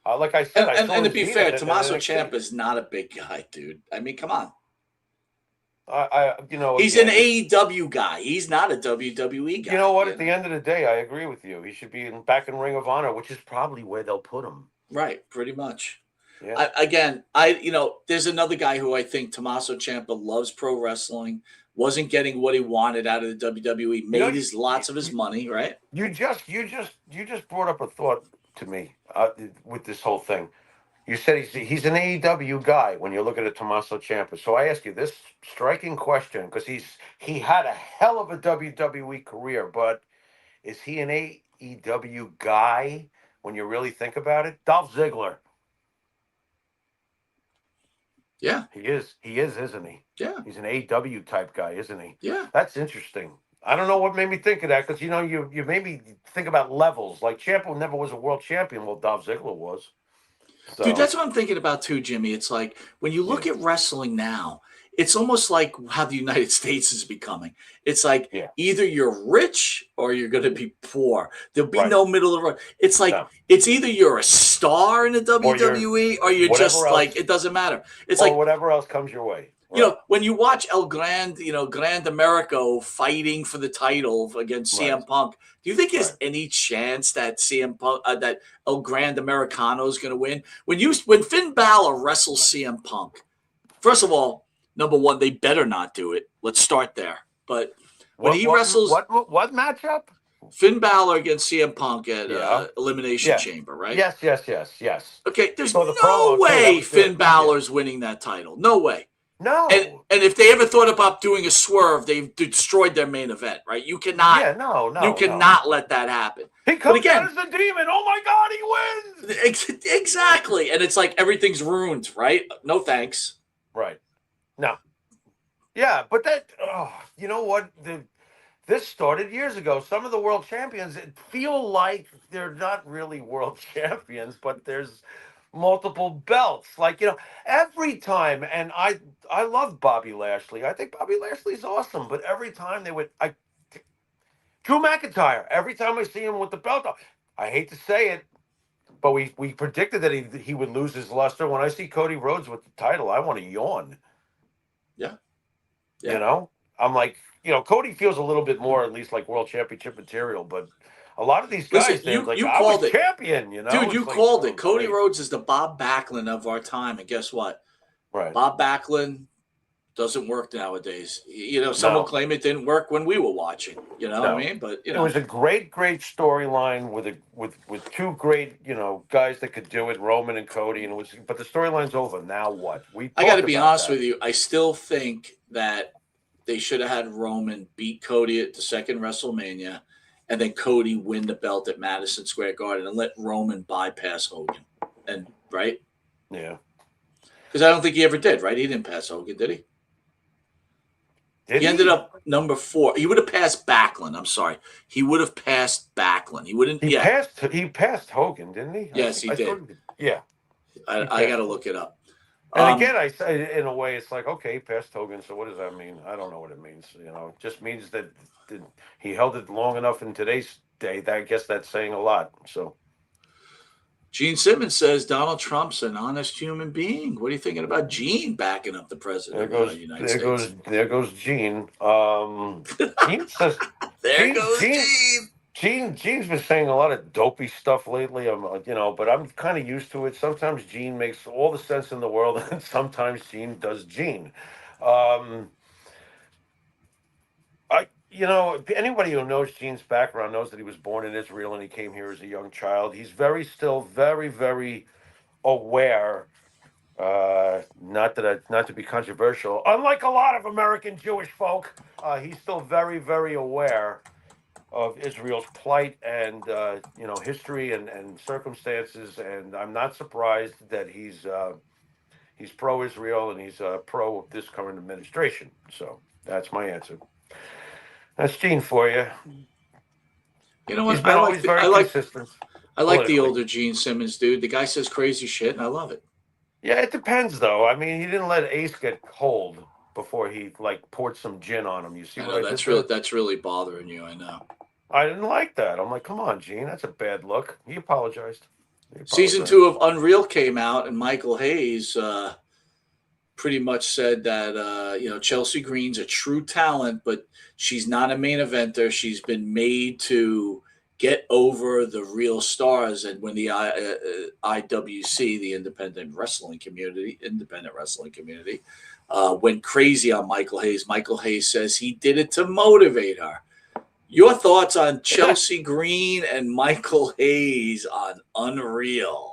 like I said, I saw And to his be heat fair, at Tommaso NXT. Ciampa is not a big guy, dude. I mean, come on. He's an Again, AEW guy. He's not a WWE you know guy. what? You At the know? end of the day, I agree with you. He should be back in Ring of Honor, which is probably where they'll put him. Right, pretty much. Yeah. There's another guy who I think Tommaso Ciampa loves pro wrestling. Wasn't getting what he wanted out of the WWE. You know, Made lots of his money. Right. you just brought up a thought to me with this whole thing. You said he's an AEW guy when you're looking at Tommaso Ciampa. So I ask you this striking question because he had a hell of a WWE career, but is he an AEW guy when you really think about it? Dolph Ziggler. Yeah. He is, isn't he? Yeah. He's an AEW type guy, isn't he? Yeah. That's interesting. I don't know what made me think of that because, you know, you made me think about levels. Like Ciampa never was a world champion. Well, Dolph Ziggler was. So, Dude, that's what I'm thinking about too, Jimmy. It's like when you look at wrestling now, it's almost like how the United States is becoming. It's like either you're rich or you're going to be poor. There'll be no middle of the road. It's like it's either you're a star in the WWE or you're just else, like it doesn't matter. It's or like whatever else comes your way. You know, when you watch El Grand, Grand Americo fighting for the title against CM Punk, do you think there's any chance that CM Punk, that El Grand Americano is going to win? When Finn Balor wrestles CM Punk, first of all, number one, they better not do it. Let's start there. But when he wrestles, what matchup? Finn Balor against CM Punk at Elimination Chamber, right? Yes. Okay, there's no way Finn Balor's winning that title. No way. No. And if they ever thought about doing a swerve, they've destroyed their main event, right? You cannot. Yeah, no. You cannot let that happen. He comes out as the demon. Oh my God, he wins. Exactly, and it's like everything's ruined, right? No thanks. Right. No. Yeah, but that. You know what? This started years ago. Some of the world champions feel like they're not really world champions, but there's multiple belts. Like, you know, every time, and I love Bobby Lashley. I think Bobby Lashley's awesome, but every time Drew McIntyre, every time I see him with the belt, I hate to say it, but we predicted that he would lose his luster. When I see Cody Rhodes with the title, I want to yawn. Yeah. You know? I'm like, Cody feels a little bit more, at least like world championship material, but a lot of these guys, you I called was it, champion, Dude, you called it. Cody Rhodes is the Bob Backlund of our time, and guess what? Right. Bob Backlund doesn't work nowadays. Someone claim it didn't work when we were watching. You know what I mean? But it was a great storyline with two great guys that could do it, Roman and Cody, but the storyline's over. Now what? I got to be honest with you. I still think that they should have had Roman beat Cody at the second WrestleMania, and then Cody win the belt at Madison Square Garden and let Roman bypass Hogan. And right? Yeah. Because I don't think he ever did. Right? He didn't pass Hogan, did he? He ended up number 4. He would have passed Backlund. I'm sorry. He would have passed Backlund. He wouldn't. He passed Hogan, didn't he? Yes, he did. Yeah. I got to look it up. And again, I say in a way, it's like, okay, he passed Hogan. So what does that mean? I don't know what it means. It just means that he held it long enough in today's day. I guess that's saying a lot. So. Gene Simmons says Donald Trump's an honest human being. What are you thinking about Gene backing up the president of the United States? There goes Gene. Gene says, Gene. Gene's been saying a lot of dopey stuff lately. But I'm kind of used to it. Sometimes Gene makes all the sense in the world, and sometimes Gene does Gene. Anybody who knows Gene's background knows that he was born in Israel and he came here as a young child. He's still very, very aware. Not to be controversial. Unlike a lot of American Jewish folk, he's still very, very aware of Israel's plight and history and circumstances. And I'm not surprised that he's pro-Israel and he's pro this current administration. So that's my answer. That's Gene for you. You know what? He's been always very consistent. I like the older Gene Simmons, dude. The guy says crazy shit, and I love it. Yeah, it depends, though. I mean, he didn't let Ace get cold before he poured some gin on him. You see what I did? That's really bothering you. I know. I didn't like that. I'm like, come on, Gene, that's a bad look. He apologized. Season 2 of Unreal came out, and Michael Hayes pretty much said that Chelsea Green's a true talent, but she's not a main eventer. She's been made to get over the real stars. And when the IWC, the independent wrestling community, went crazy on Michael Hayes says he did it to motivate her. Your thoughts on Chelsea Green and Michael Hayes on Unreal?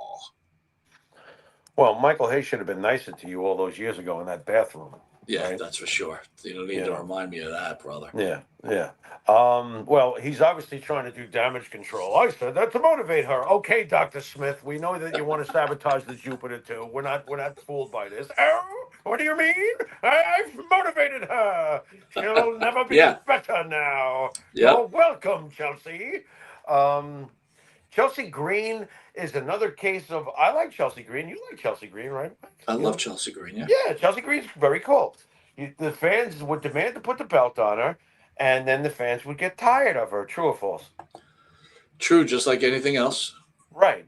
Well, Michael Hayes should have been nicer to you all those years ago in that bathroom. Yeah, right? that's for sure. You don't need to remind me of that, brother. Yeah. Well, he's obviously trying to do damage control. I said that to motivate her. Okay, Dr. Smith, we know that you want to sabotage the Jupiter too. We're not fooled by this. Oh, what do you mean? I've motivated her. She'll never be Yeah. better now. Yep. You're welcome, Chelsea. Chelsea Green is another case of I like Chelsea Green. You like Chelsea Green, right? I love Chelsea Green, yeah. Yeah, Chelsea Green's very cool. The fans would demand to put the belt on her, and then the fans would get tired of her. True or false? True, just like anything else. Right.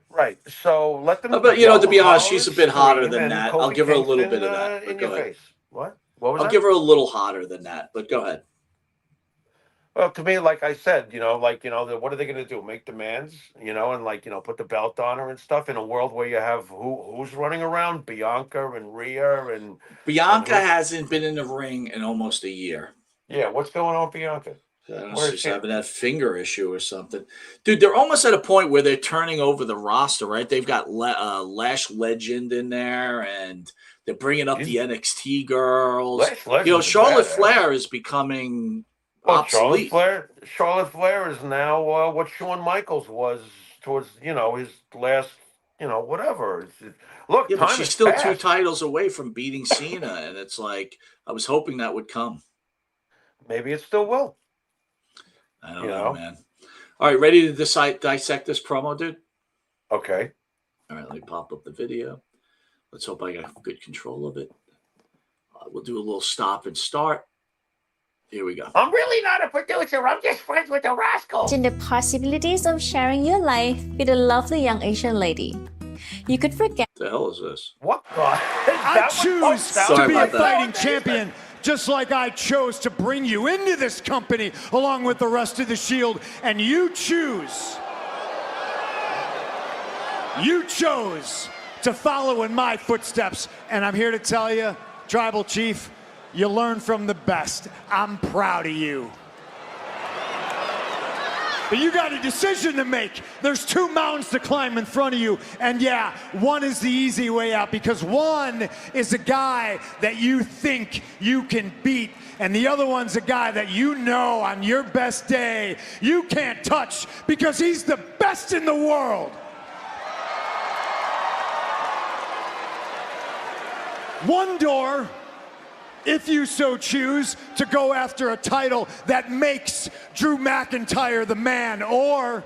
So let them. But to be honest, she's a bit hotter than that. I'll give her a little bit of that. In Go your ahead. face. What was that? I'll give her a little hotter than that, but go ahead. Well, to me, like I said, what are they going to do? Make demands, and put the belt on her and stuff in a world where you have who's running around? Bianca and Rhea and Bianca hasn't been in the ring in almost a year. Yeah, what's going on with Bianca? I don't know, she's having that finger issue or something. Dude, they're almost at a point where they're turning over the roster, right? They've got Lash Legend in there, and they're bringing up the NXT girls. Charlotte Flair is becoming obsolete. Charlotte Flair is now what Shawn Michaels was towards, his last, whatever. Look, yeah, but she's still 2 titles away from beating Cena, and it's like I was hoping that would come. Maybe it still will. I don't know, man. All right, ready to dissect this promo, dude? Okay. All right, let me pop up the video. Let's hope I got good control of it. We'll do a little stop and start. Here we go. I'm really not a producer. I'm just friends with the rascal. Imagine the possibilities of sharing your life with a lovely young Asian lady. You could forget. What the hell is this? What the? I choose to be a fighting that. champion, just like I chose to bring you into this company along with the rest of the Shield, and you chose to follow in my footsteps, and I'm here to tell you, Tribal Chief, you learn from the best. I'm proud of you. But you got a decision to make. There's 2 mountains to climb in front of you. And yeah, one is the easy way out because one is a guy that you think you can beat. And the other one's a guy that you know on your best day you can't touch because he's the best in the world. One door, if you so choose, to go after a title that makes Drew McIntyre the man. Or,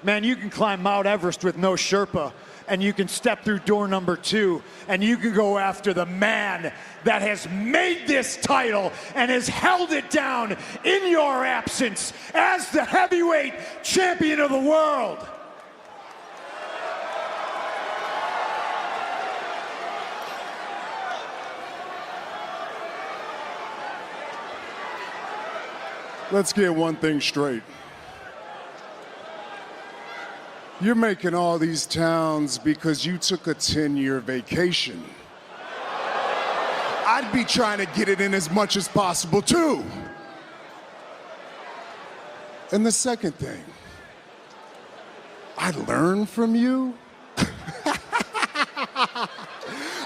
man, you can climb Mount Everest with no Sherpa, and you can step through door number 2, and you can go after the man that has made this title and has held it down in your absence as the heavyweight champion of the world. Let's get one thing straight. You're making all these towns because you took a 10-year vacation. I'd be trying to get it in as much as possible, too. And the second thing, I learned from you.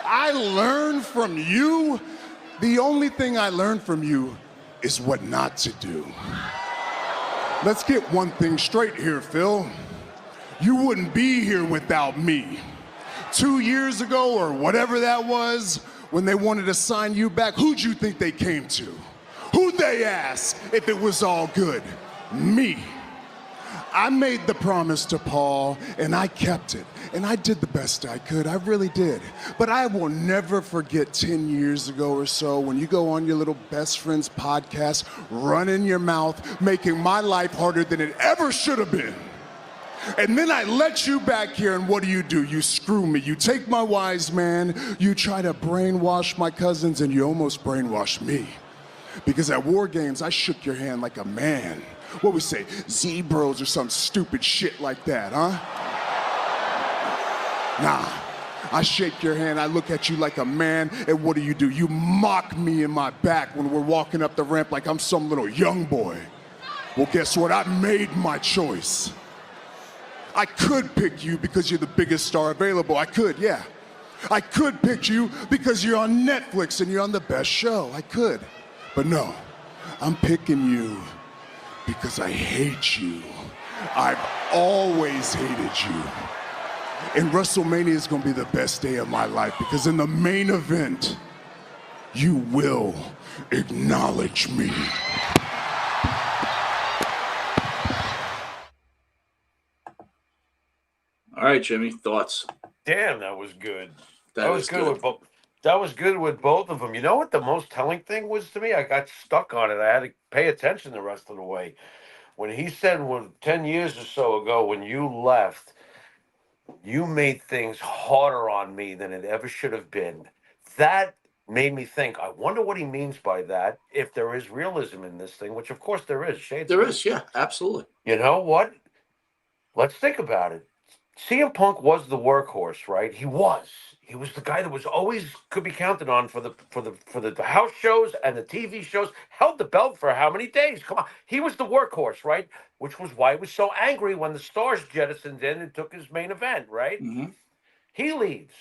I learned from you. The only thing I learned from you is what not to do. Let's get one thing straight here, Phil. You wouldn't be here without me. 2 years ago, or whatever that was, when they wanted to sign you back, who'd you think they came to? Who'd they ask if it was all good? Me. I made the promise to Paul, and I kept it. And I did the best I could, I really did. But I will never forget 10 years ago or so when you go on your little best friend's podcast, running your mouth, making my life harder than it ever should have been. And then I let you back here, and what do? You screw me. You take my wise man, you try to brainwash my cousins, and you almost brainwashed me. Because at War Games, I shook your hand like a man. What we say, Z-Bros or some stupid shit like that, huh? Nah, I shake your hand, I look at you like a man, and what do? You mock me in my back when we're walking up the ramp like I'm some little young boy. Well, guess what? I made my choice. I could pick you because you're the biggest star available. I could, yeah. I could pick you because you're on Netflix and you're on the best show. I could. But no, I'm picking you because I hate you. I've always hated you. And WrestleMania is going to be the best day of my life because in the main event, you will acknowledge me. All right, Jimmy, thoughts? Damn, that was good. That was good. With both. That was good with both of them. You know what the most telling thing was to me? I got stuck on it. I had to pay attention the rest of the way. When he said, 10 years or so ago, when you left, you made things harder on me than it ever should have been. That made me think, I wonder what he means by that, if there is realism in this thing, which of course there is. Shades there is, yeah, absolutely. You know what? Let's think about it. CM Punk was the workhorse, right? He was. He was the guy that was always could be counted on for the house shows and the TV shows. Held the belt for how many days? Come on, he was the workhorse, right? Which was why he was so angry when the Stars jettisoned in and took his main event, right? Mm-hmm. He leaves.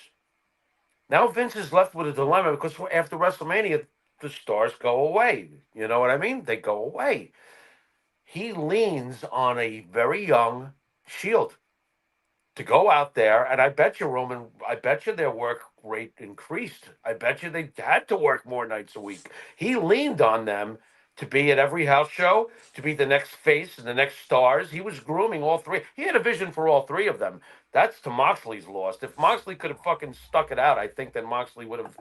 Now Vince is left with a dilemma because after WrestleMania, the Stars go away. You know what I mean? They go away. He leans on a very young Shield to go out there, and I bet you, Roman, I bet you their work rate increased. I bet you they had to work more nights a week. He leaned on them to be at every house show, to be the next face and the next stars. He was grooming all three. He had a vision for all three of them. That's to Moxley's loss. If Moxley could have fucking stuck it out, I think that Moxley would have,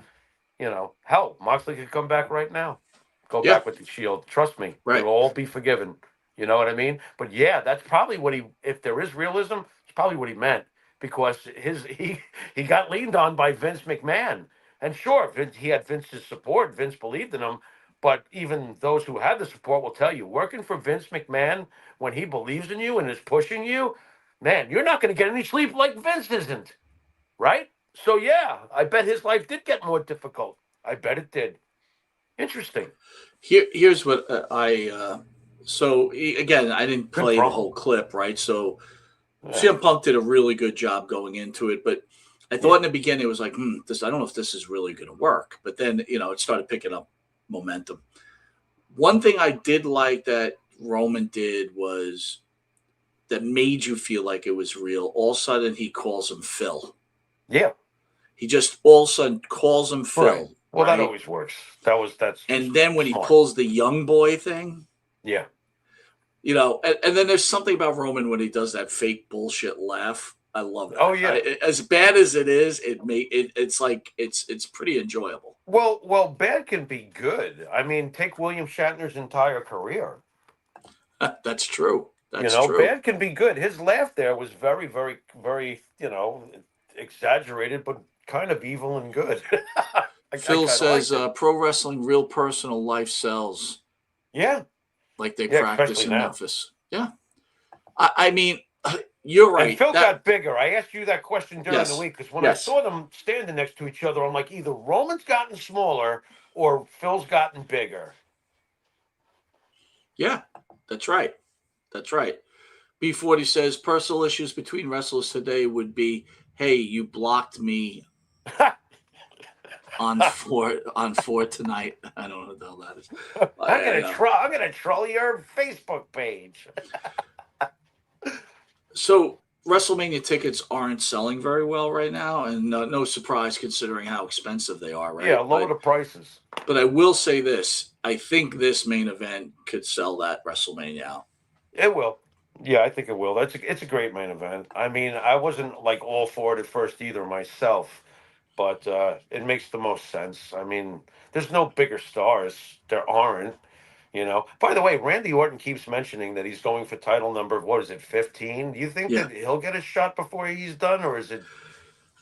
hell, Moxley could come back right now. Go back with the Shield. Trust me. Right. They'll all be forgiven. You know what I mean? But yeah, that's probably what if there is realism, it's probably what he meant. Because he got leaned on by Vince McMahon. And sure, he had Vince's support. Vince believed in him. But even those who had the support will tell you, working for Vince McMahon when he believes in you and is pushing you, man, you're not going to get any sleep like Vince isn't. Right? So yeah, I bet his life did get more difficult. I bet it did. Interesting. Here's what so again, I didn't play the whole clip, right? So CM Punk did a really good job going into it, but I thought in the beginning it was like, I don't know if this is really going to work. But then, it started picking up momentum. One thing I did like that Roman did was that made you feel like it was real. All of a sudden, he calls him Phil. Yeah. He just all of a sudden calls him Phil. Right. Well, that always works. That's. And then when he pulls the young boy thing. Yeah. And then there's something about Roman when he does that fake bullshit laugh. I love it. Oh yeah. As bad as it is, it's like it's pretty enjoyable. Well, bad can be good. I mean, take William Shatner's entire career. That's true. That's true. Bad can be good. His laugh there was very, very, very, exaggerated, but kind of evil and good. Phil says, pro wrestling, real personal life sells. Yeah. Like they practice in Memphis. Yeah. I mean, you're right. And Phil got bigger. I asked you that question during the week because when I saw them standing next to each other, I'm like, either Roman's gotten smaller or Phil's gotten bigger. Yeah, that's right. That's right. B40 says personal issues between wrestlers today would be, hey, you blocked me on four tonight. I don't know what the hell that is. I'm gonna troll your Facebook page. So WrestleMania tickets aren't selling very well right now, and no surprise considering how expensive they are, right? Yeah, lower the prices. But I will say this: I think this main event could sell that WrestleMania out. It will. Yeah, I think it will. It's a great main event. I mean, I wasn't like all for it at first either myself, but it makes the most sense. I mean, there's no bigger stars. There aren't. By the way, Randy Orton keeps mentioning that he's going for title number, 15? Do you think that he'll get a shot before he's done, or is it?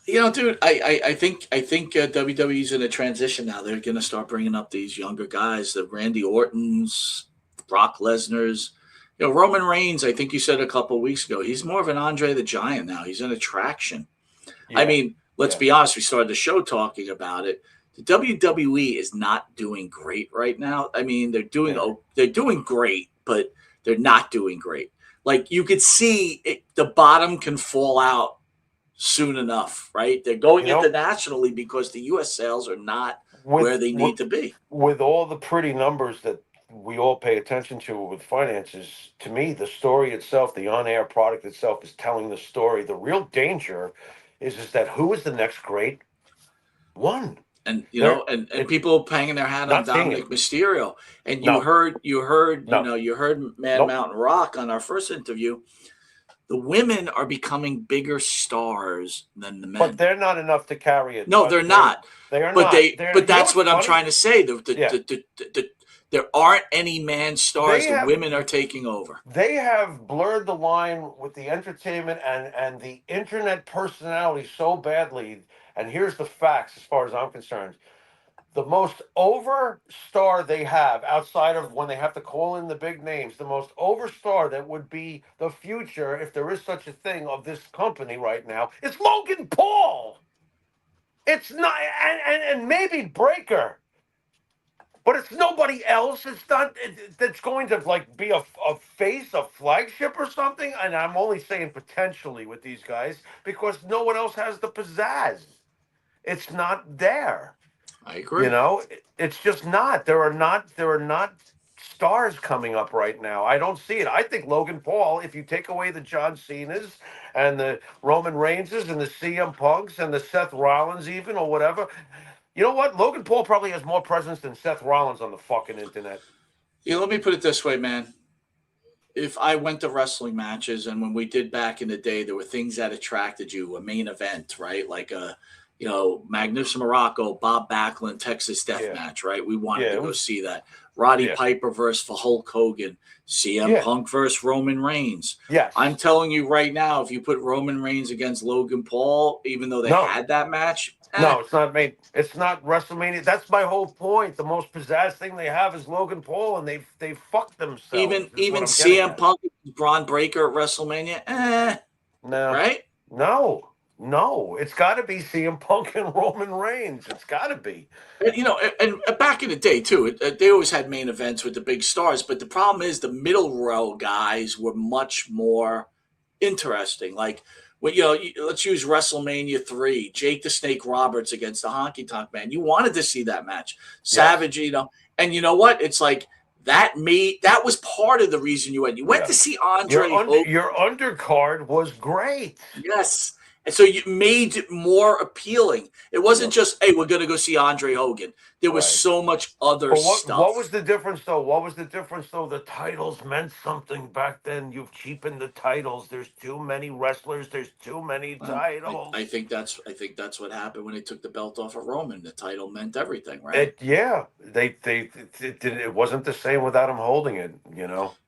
Dude, I think WWE's in a transition now. They're going to start bringing up these younger guys, the Randy Ortons, Brock Lesnar's. Roman Reigns, I think you said a couple of weeks ago, he's more of an Andre the Giant now. He's an attraction. Yeah. I mean, let's be honest. We started the show talking about it. The WWE is not doing great right now. I mean, they're doing great, but they're not doing great. Like you could see the bottom can fall out soon enough, right? They're going internationally because the U.S. sales are not where they need to be. With all the pretty numbers that we all pay attention to with finances, to me, the story itself, the on-air product itself is telling the story. The real danger is that who is the next great one? And and people hanging their hat on Dominic Mysterio. And you heard Mad Mountain Rock on our first interview. The women are becoming bigger stars than the men. But they're not enough to carry it. No, they're not. They are not. But that's what I'm trying to say. There aren't any man stars. The women are taking over. They have blurred the line with the entertainment and the internet personality so badly. And here's the facts as far as I'm concerned. The most over star they have outside of when they have to call in the big names, the most over star that would be the future, if there is such a thing, of this company right now, is Logan Paul. It's not, and maybe Breaker. But it's nobody else. It's not that's going to like be a face, a flagship or something. And I'm only saying potentially with these guys because no one else has the pizzazz. It's not there. I agree. You know, it's just not. There are not stars coming up right now. I don't see it. I think Logan Paul, if you take away the John Cena's and the Roman Reigns's and the CM Punks and the Seth Rollins even or whatever. You know what? Logan Paul probably has more presence than Seth Rollins on the fucking internet. Yeah, let me put it this way, man. If I went to wrestling matches, and when we did back in the day, there were things that attracted you, a main event, right? Like Magnificent Morocco, Bob Backlund, Texas Death Match, right? We wanted to go see that. Roddy Piper versus Hulk Hogan, CM Punk versus Roman Reigns. Yes. I'm telling you right now, if you put Roman Reigns against Logan Paul, even though they had that match, no, it's not made. It's not WrestleMania. That's my whole point. The most pizzazz thing they have is Logan Paul, and they fucked themselves. Even CM Punk, Braun Breaker at WrestleMania, no, right? No, it's got to be CM Punk and Roman Reigns. It's got to be. And back in the day too, they always had main events with the big stars, but the problem is the middle row guys were much more interesting. Like, let's use WrestleMania 3, Jake the Snake Roberts against the Honky Tonk Man. You wanted to see that match. Savage, and you know what? It's like that was part of the reason you went. You went to see Andre. Your undercard was great. Yes. And so you made it more appealing. It wasn't just, hey, we're going to go see Andre Hogan. There was so much other stuff. What was the difference, though? The titles meant something back then. You've cheapened the titles. There's too many wrestlers. There's too many titles. I think that's what happened when they took the belt off of Roman. The title meant everything, right? It wasn't the same without him holding it,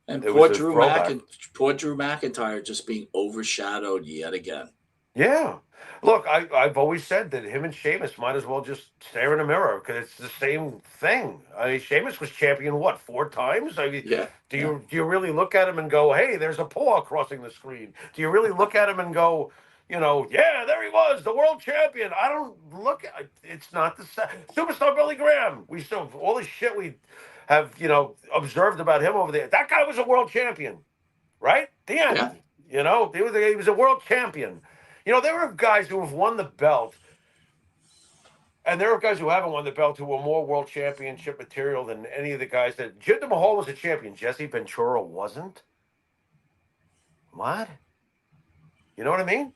And poor Drew McIntyre just being overshadowed yet again. Yeah. Look, I've always said that him and Sheamus might as well just stare in a mirror because it's the same thing. I mean, Sheamus was champion, 4 times? I mean, do you really look at him and go, hey, there's a paw crossing the screen? Do you really look at him and go, there he was, the world champion? I don't look at it's not the same. Superstar Billy Graham. We still, all the shit we have, observed about him over there. That guy was a world champion, right? The end. Yeah. He was a world champion. There are guys who have won the belt, and there are guys who haven't won the belt who were more world championship material than any of the guys that. Jinder Mahal was a champion. Jesse Ventura wasn't. What? You know what I mean?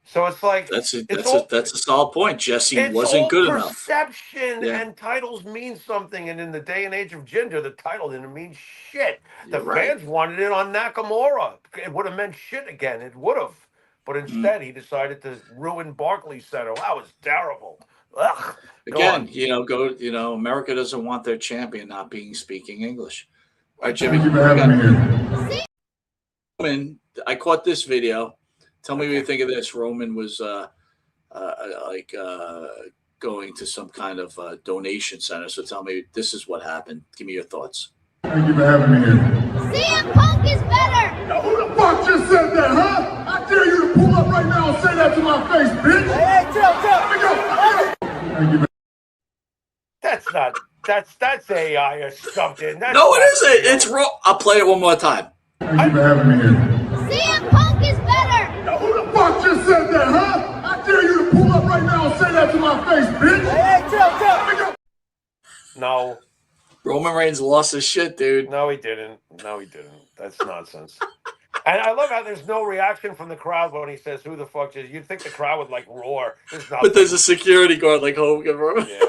So it's like that's a solid point. Jesse wasn't good enough. Perception and titles mean something, and in the day and age of Jinder, the title didn't mean shit. The fans wanted it on Nakamura. It would have meant shit again. It would have. But instead, he decided to ruin Barclays Center. That was terrible. Ugh. Again, America doesn't want their champion not speaking English. All right, Jimmy. Roman, I caught this video. Tell me what you think of this. Roman was going to some kind of donation center. So tell me, this is what happened. Give me your thoughts. Thank you for having me here. CM Punk is better. Now, who the fuck just said that, huh? I dare you to pull up right now and say that to my face, bitch. Hey, chill. Thank you. That's AI or something. No, it isn't. It's wrong. I'll play it one more time. Thank you for having me here. CM Punk is better. Now, who the fuck just said that, huh? that to my face, bitch. Hey, chill. Let me go. No, Roman Reigns lost his shit, dude. no, he didn't. No, he didn't. That's nonsense. And I love how there's no reaction from the crowd when he says, "Who the fuck is?" You'd think the crowd would like roar. There's nothing. But there's a security guard like Hogan, bro. Yeah.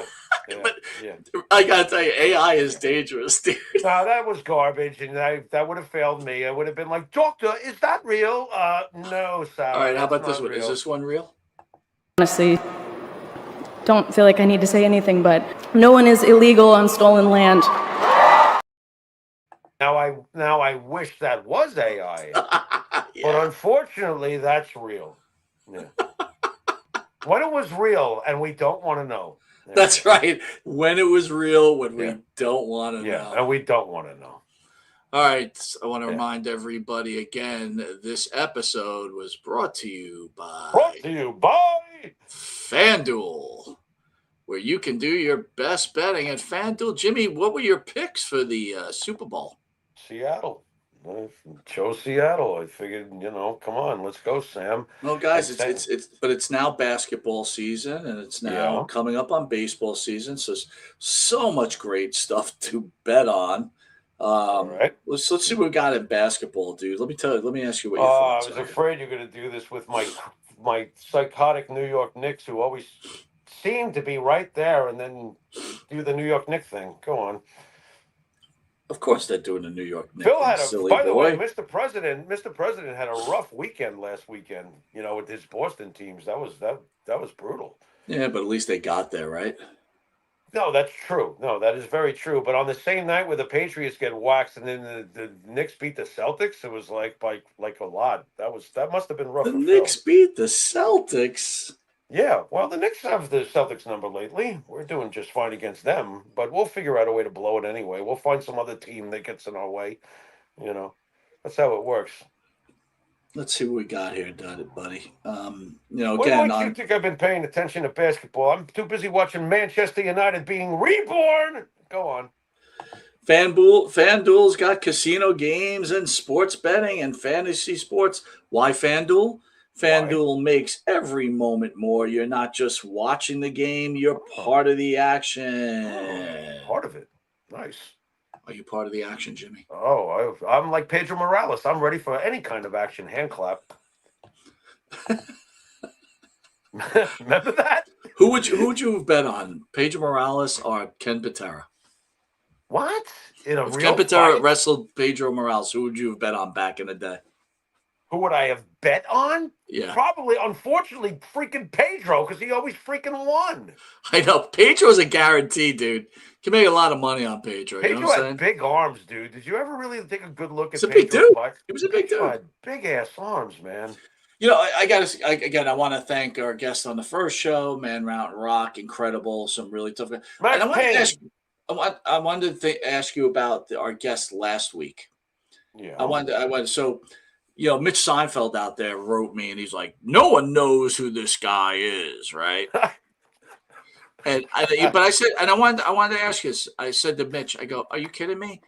But Yeah. I gotta tell you, AI is dangerous, dude. No, that was garbage, and that would have failed me. I would have been like, "Doctor, is that real?" No, Sarah. All right, how that's about this not one? real. Is this one real? Honestly, don't feel like I need to say anything, but no one is illegal on stolen land. Now I wish that was AI, but unfortunately, that's real. Yeah. When it was real, and we don't want to know. Yeah. That's right. When it was real, when we don't want to know. And we don't want to know. All right. I want to remind everybody again, this episode was brought to you by FanDuel, where you can do your best betting at FanDuel. Jimmy, what were your picks for the Super Bowl? Seattle. I chose Seattle. I figured, come on, let's go, Sam. Well, guys, it's now basketball season, and it's now coming up on baseball season. So much great stuff to bet on. All right. Let's see what we got in basketball, dude. Let me ask you what your thoughts are. I was afraid you're going to do this with my psychotic New York Knicks, who always seem to be right there, and then do the New York Knicks thing. Go on. Of course, they're doing the New York Knicks. Phil had By the way, Mr. President had a rough weekend last weekend. With his Boston teams, that was brutal. Yeah, but at least they got there, right? No, that's true. No, that is very true. But on the same night where the Patriots get waxed and then the Knicks beat the Celtics, it was like a lot. That must have been rough. The for Knicks Phil. beat the Celtics. Yeah, well, the Knicks have the Celtics number lately. We're doing just fine against them, but we'll figure out a way to blow it anyway. We'll find some other team that gets in our way. That's how it works. Let's see what we got here, buddy. What again, makes you think I've been paying attention to basketball? I'm too busy watching Manchester United being reborn. Go on. FanDuel's got casino games and sports betting and fantasy sports. Why FanDuel? FanDuel makes every moment more. You're not just watching the game, you're part of the action. Part of it. Nice. Are you part of the action, Jimmy? Oh, I'm like Pedro Morales. I'm ready for any kind of action. Hand clap. Remember that? Who would you have bet on? Pedro Morales or Ken Patera? What? If Ken Patera wrestled Pedro Morales, who would you have bet on back in the day? Who would I have bet on? Yeah. Probably, unfortunately, freaking Pedro, because he always freaking won. I know. Pedro's a guarantee, dude. Can make a lot of money on Pedro. Pedro you know what I'm had saying? big arms, dude. Did you ever really take a good look at He's a big Pedro's dude. butt? He was a big dude. Had big ass arms, man. I want to thank our guest on the first show, Man Mountain Rock, incredible, some really tough. And I wanted to ask you about our guest last week. Yeah. Mitch Seinfeld out there wrote me, and he's like, "No one knows who this guy is, right?" I wanted to ask you. I said to Mitch, I go, "Are you kidding me?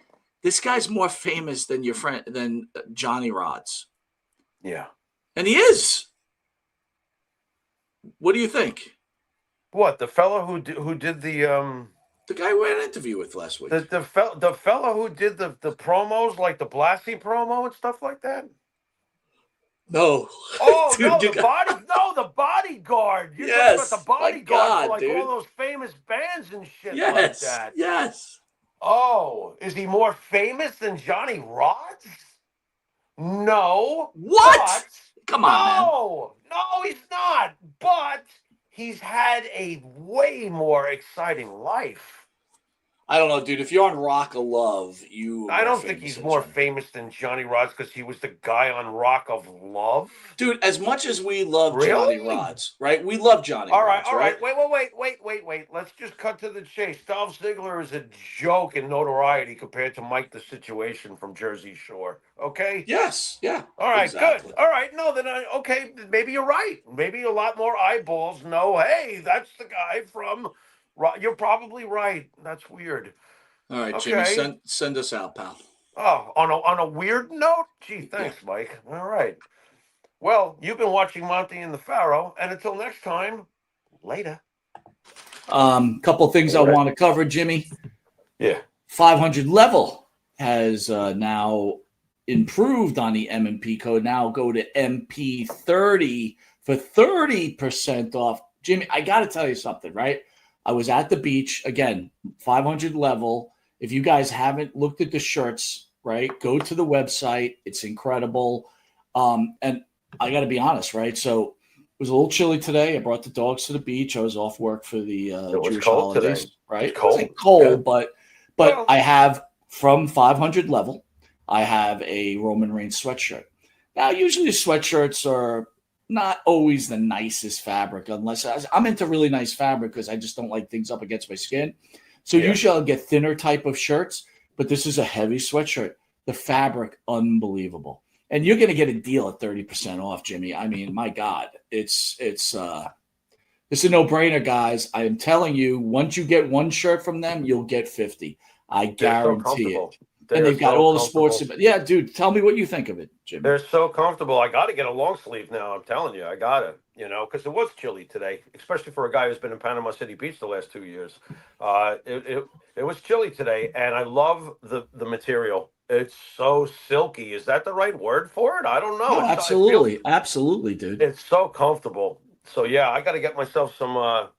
This guy's more famous than your friend than Johnny Rods." Yeah. And he is. What do you think? What, the fellow who did the guy we had an interview with last week? The fellow who did the promos, like the Blassie promo and stuff like that? No. Oh, Dude, no, the bodyguard. You're Yes, talking about the bodyguard God, for like dude. all those famous bands and shit like Yes. that. Yes. Oh, is he more famous than Johnny Rods? No. What? Come on, man. No, he's not. But he's had a way more exciting life. I don't know, dude. If you're on Rock of Love, I don't think he's more famous than Johnny Rods because he was the guy on Rock of Love. Dude, as much as we love Johnny Rods, right? We love Johnny Rods, All right. Wait. Let's just cut to the chase. Dolph Ziggler is a joke in notoriety compared to Mike the Situation from Jersey Shore. Okay? Yes. Yeah. All right, exactly. good. All right. No, then, okay, maybe you're right. Maybe a lot more eyeballs know, hey, that's the guy from... You're probably right. That's weird. All right, Okay. Jimmy, send us out, pal. Oh, on a weird note? Gee, thanks, Mike. All right. Well, you've been watching Monte and the Pharaoh, and until next time, later. Couple things I want to cover, Jimmy. Yeah. 500 level has now improved on the M&P code. Now go to MP30 for 30% off. Jimmy, I got to tell you something, right? I was at the beach again, 500 level. If you guys haven't looked at the shirts, right, go to the website. It's incredible. And I got to be honest, right? So it was a little chilly today. I brought the dogs to the beach. I was off work for the Jewish holidays, today. right? It's cold. It wasn't cold, Yeah. but Well, I have from 500 level, I have a Roman Reigns sweatshirt. Now, usually sweatshirts are not always the nicest fabric, unless I'm into really nice fabric because I just don't like things up against my skin. So usually I'll get thinner type of shirts, but this is a heavy sweatshirt. The fabric, unbelievable. And you're going to get a deal at 30% off, Jimmy. I mean, my God, it's a no-brainer, guys. I am telling you, once you get one shirt from them, you'll get 50. I guarantee it. And they've got all the sports. Yeah, dude, tell me what you think of it, Jimmy. They're so comfortable. I got to get a long sleeve now. I'm telling you, I got to, because it was chilly today, especially for a guy who's been in Panama City Beach the last 2 years. It was chilly today, and I love the material. It's so silky. Is that the right word for it? I don't know. No, absolutely. Absolutely, dude. It's so comfortable. So, yeah, I got to get myself some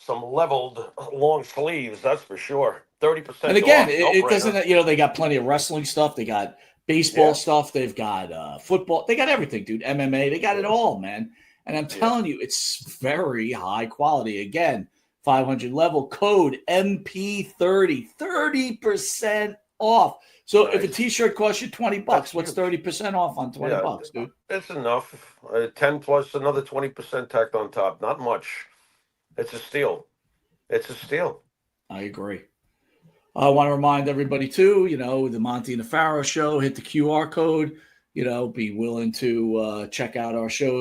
leveled long sleeves. That's for sure. 30%. And again, off, it doesn't, they got plenty of wrestling stuff. They got baseball stuff. They've got football. They got everything, dude. MMA. They got it all, man. And I'm telling you, it's very high quality. Again, 500 level code MP30, 30% off. So if a t-shirt costs you $20, what's 30% off on $20, dude? It's enough. 10 plus another 20% tacked on top. Not much. It's a steal. It's a steal. I agree. I want to remind everybody too, the Monte The Pharaoh show, hit the QR code, be willing to check out our show.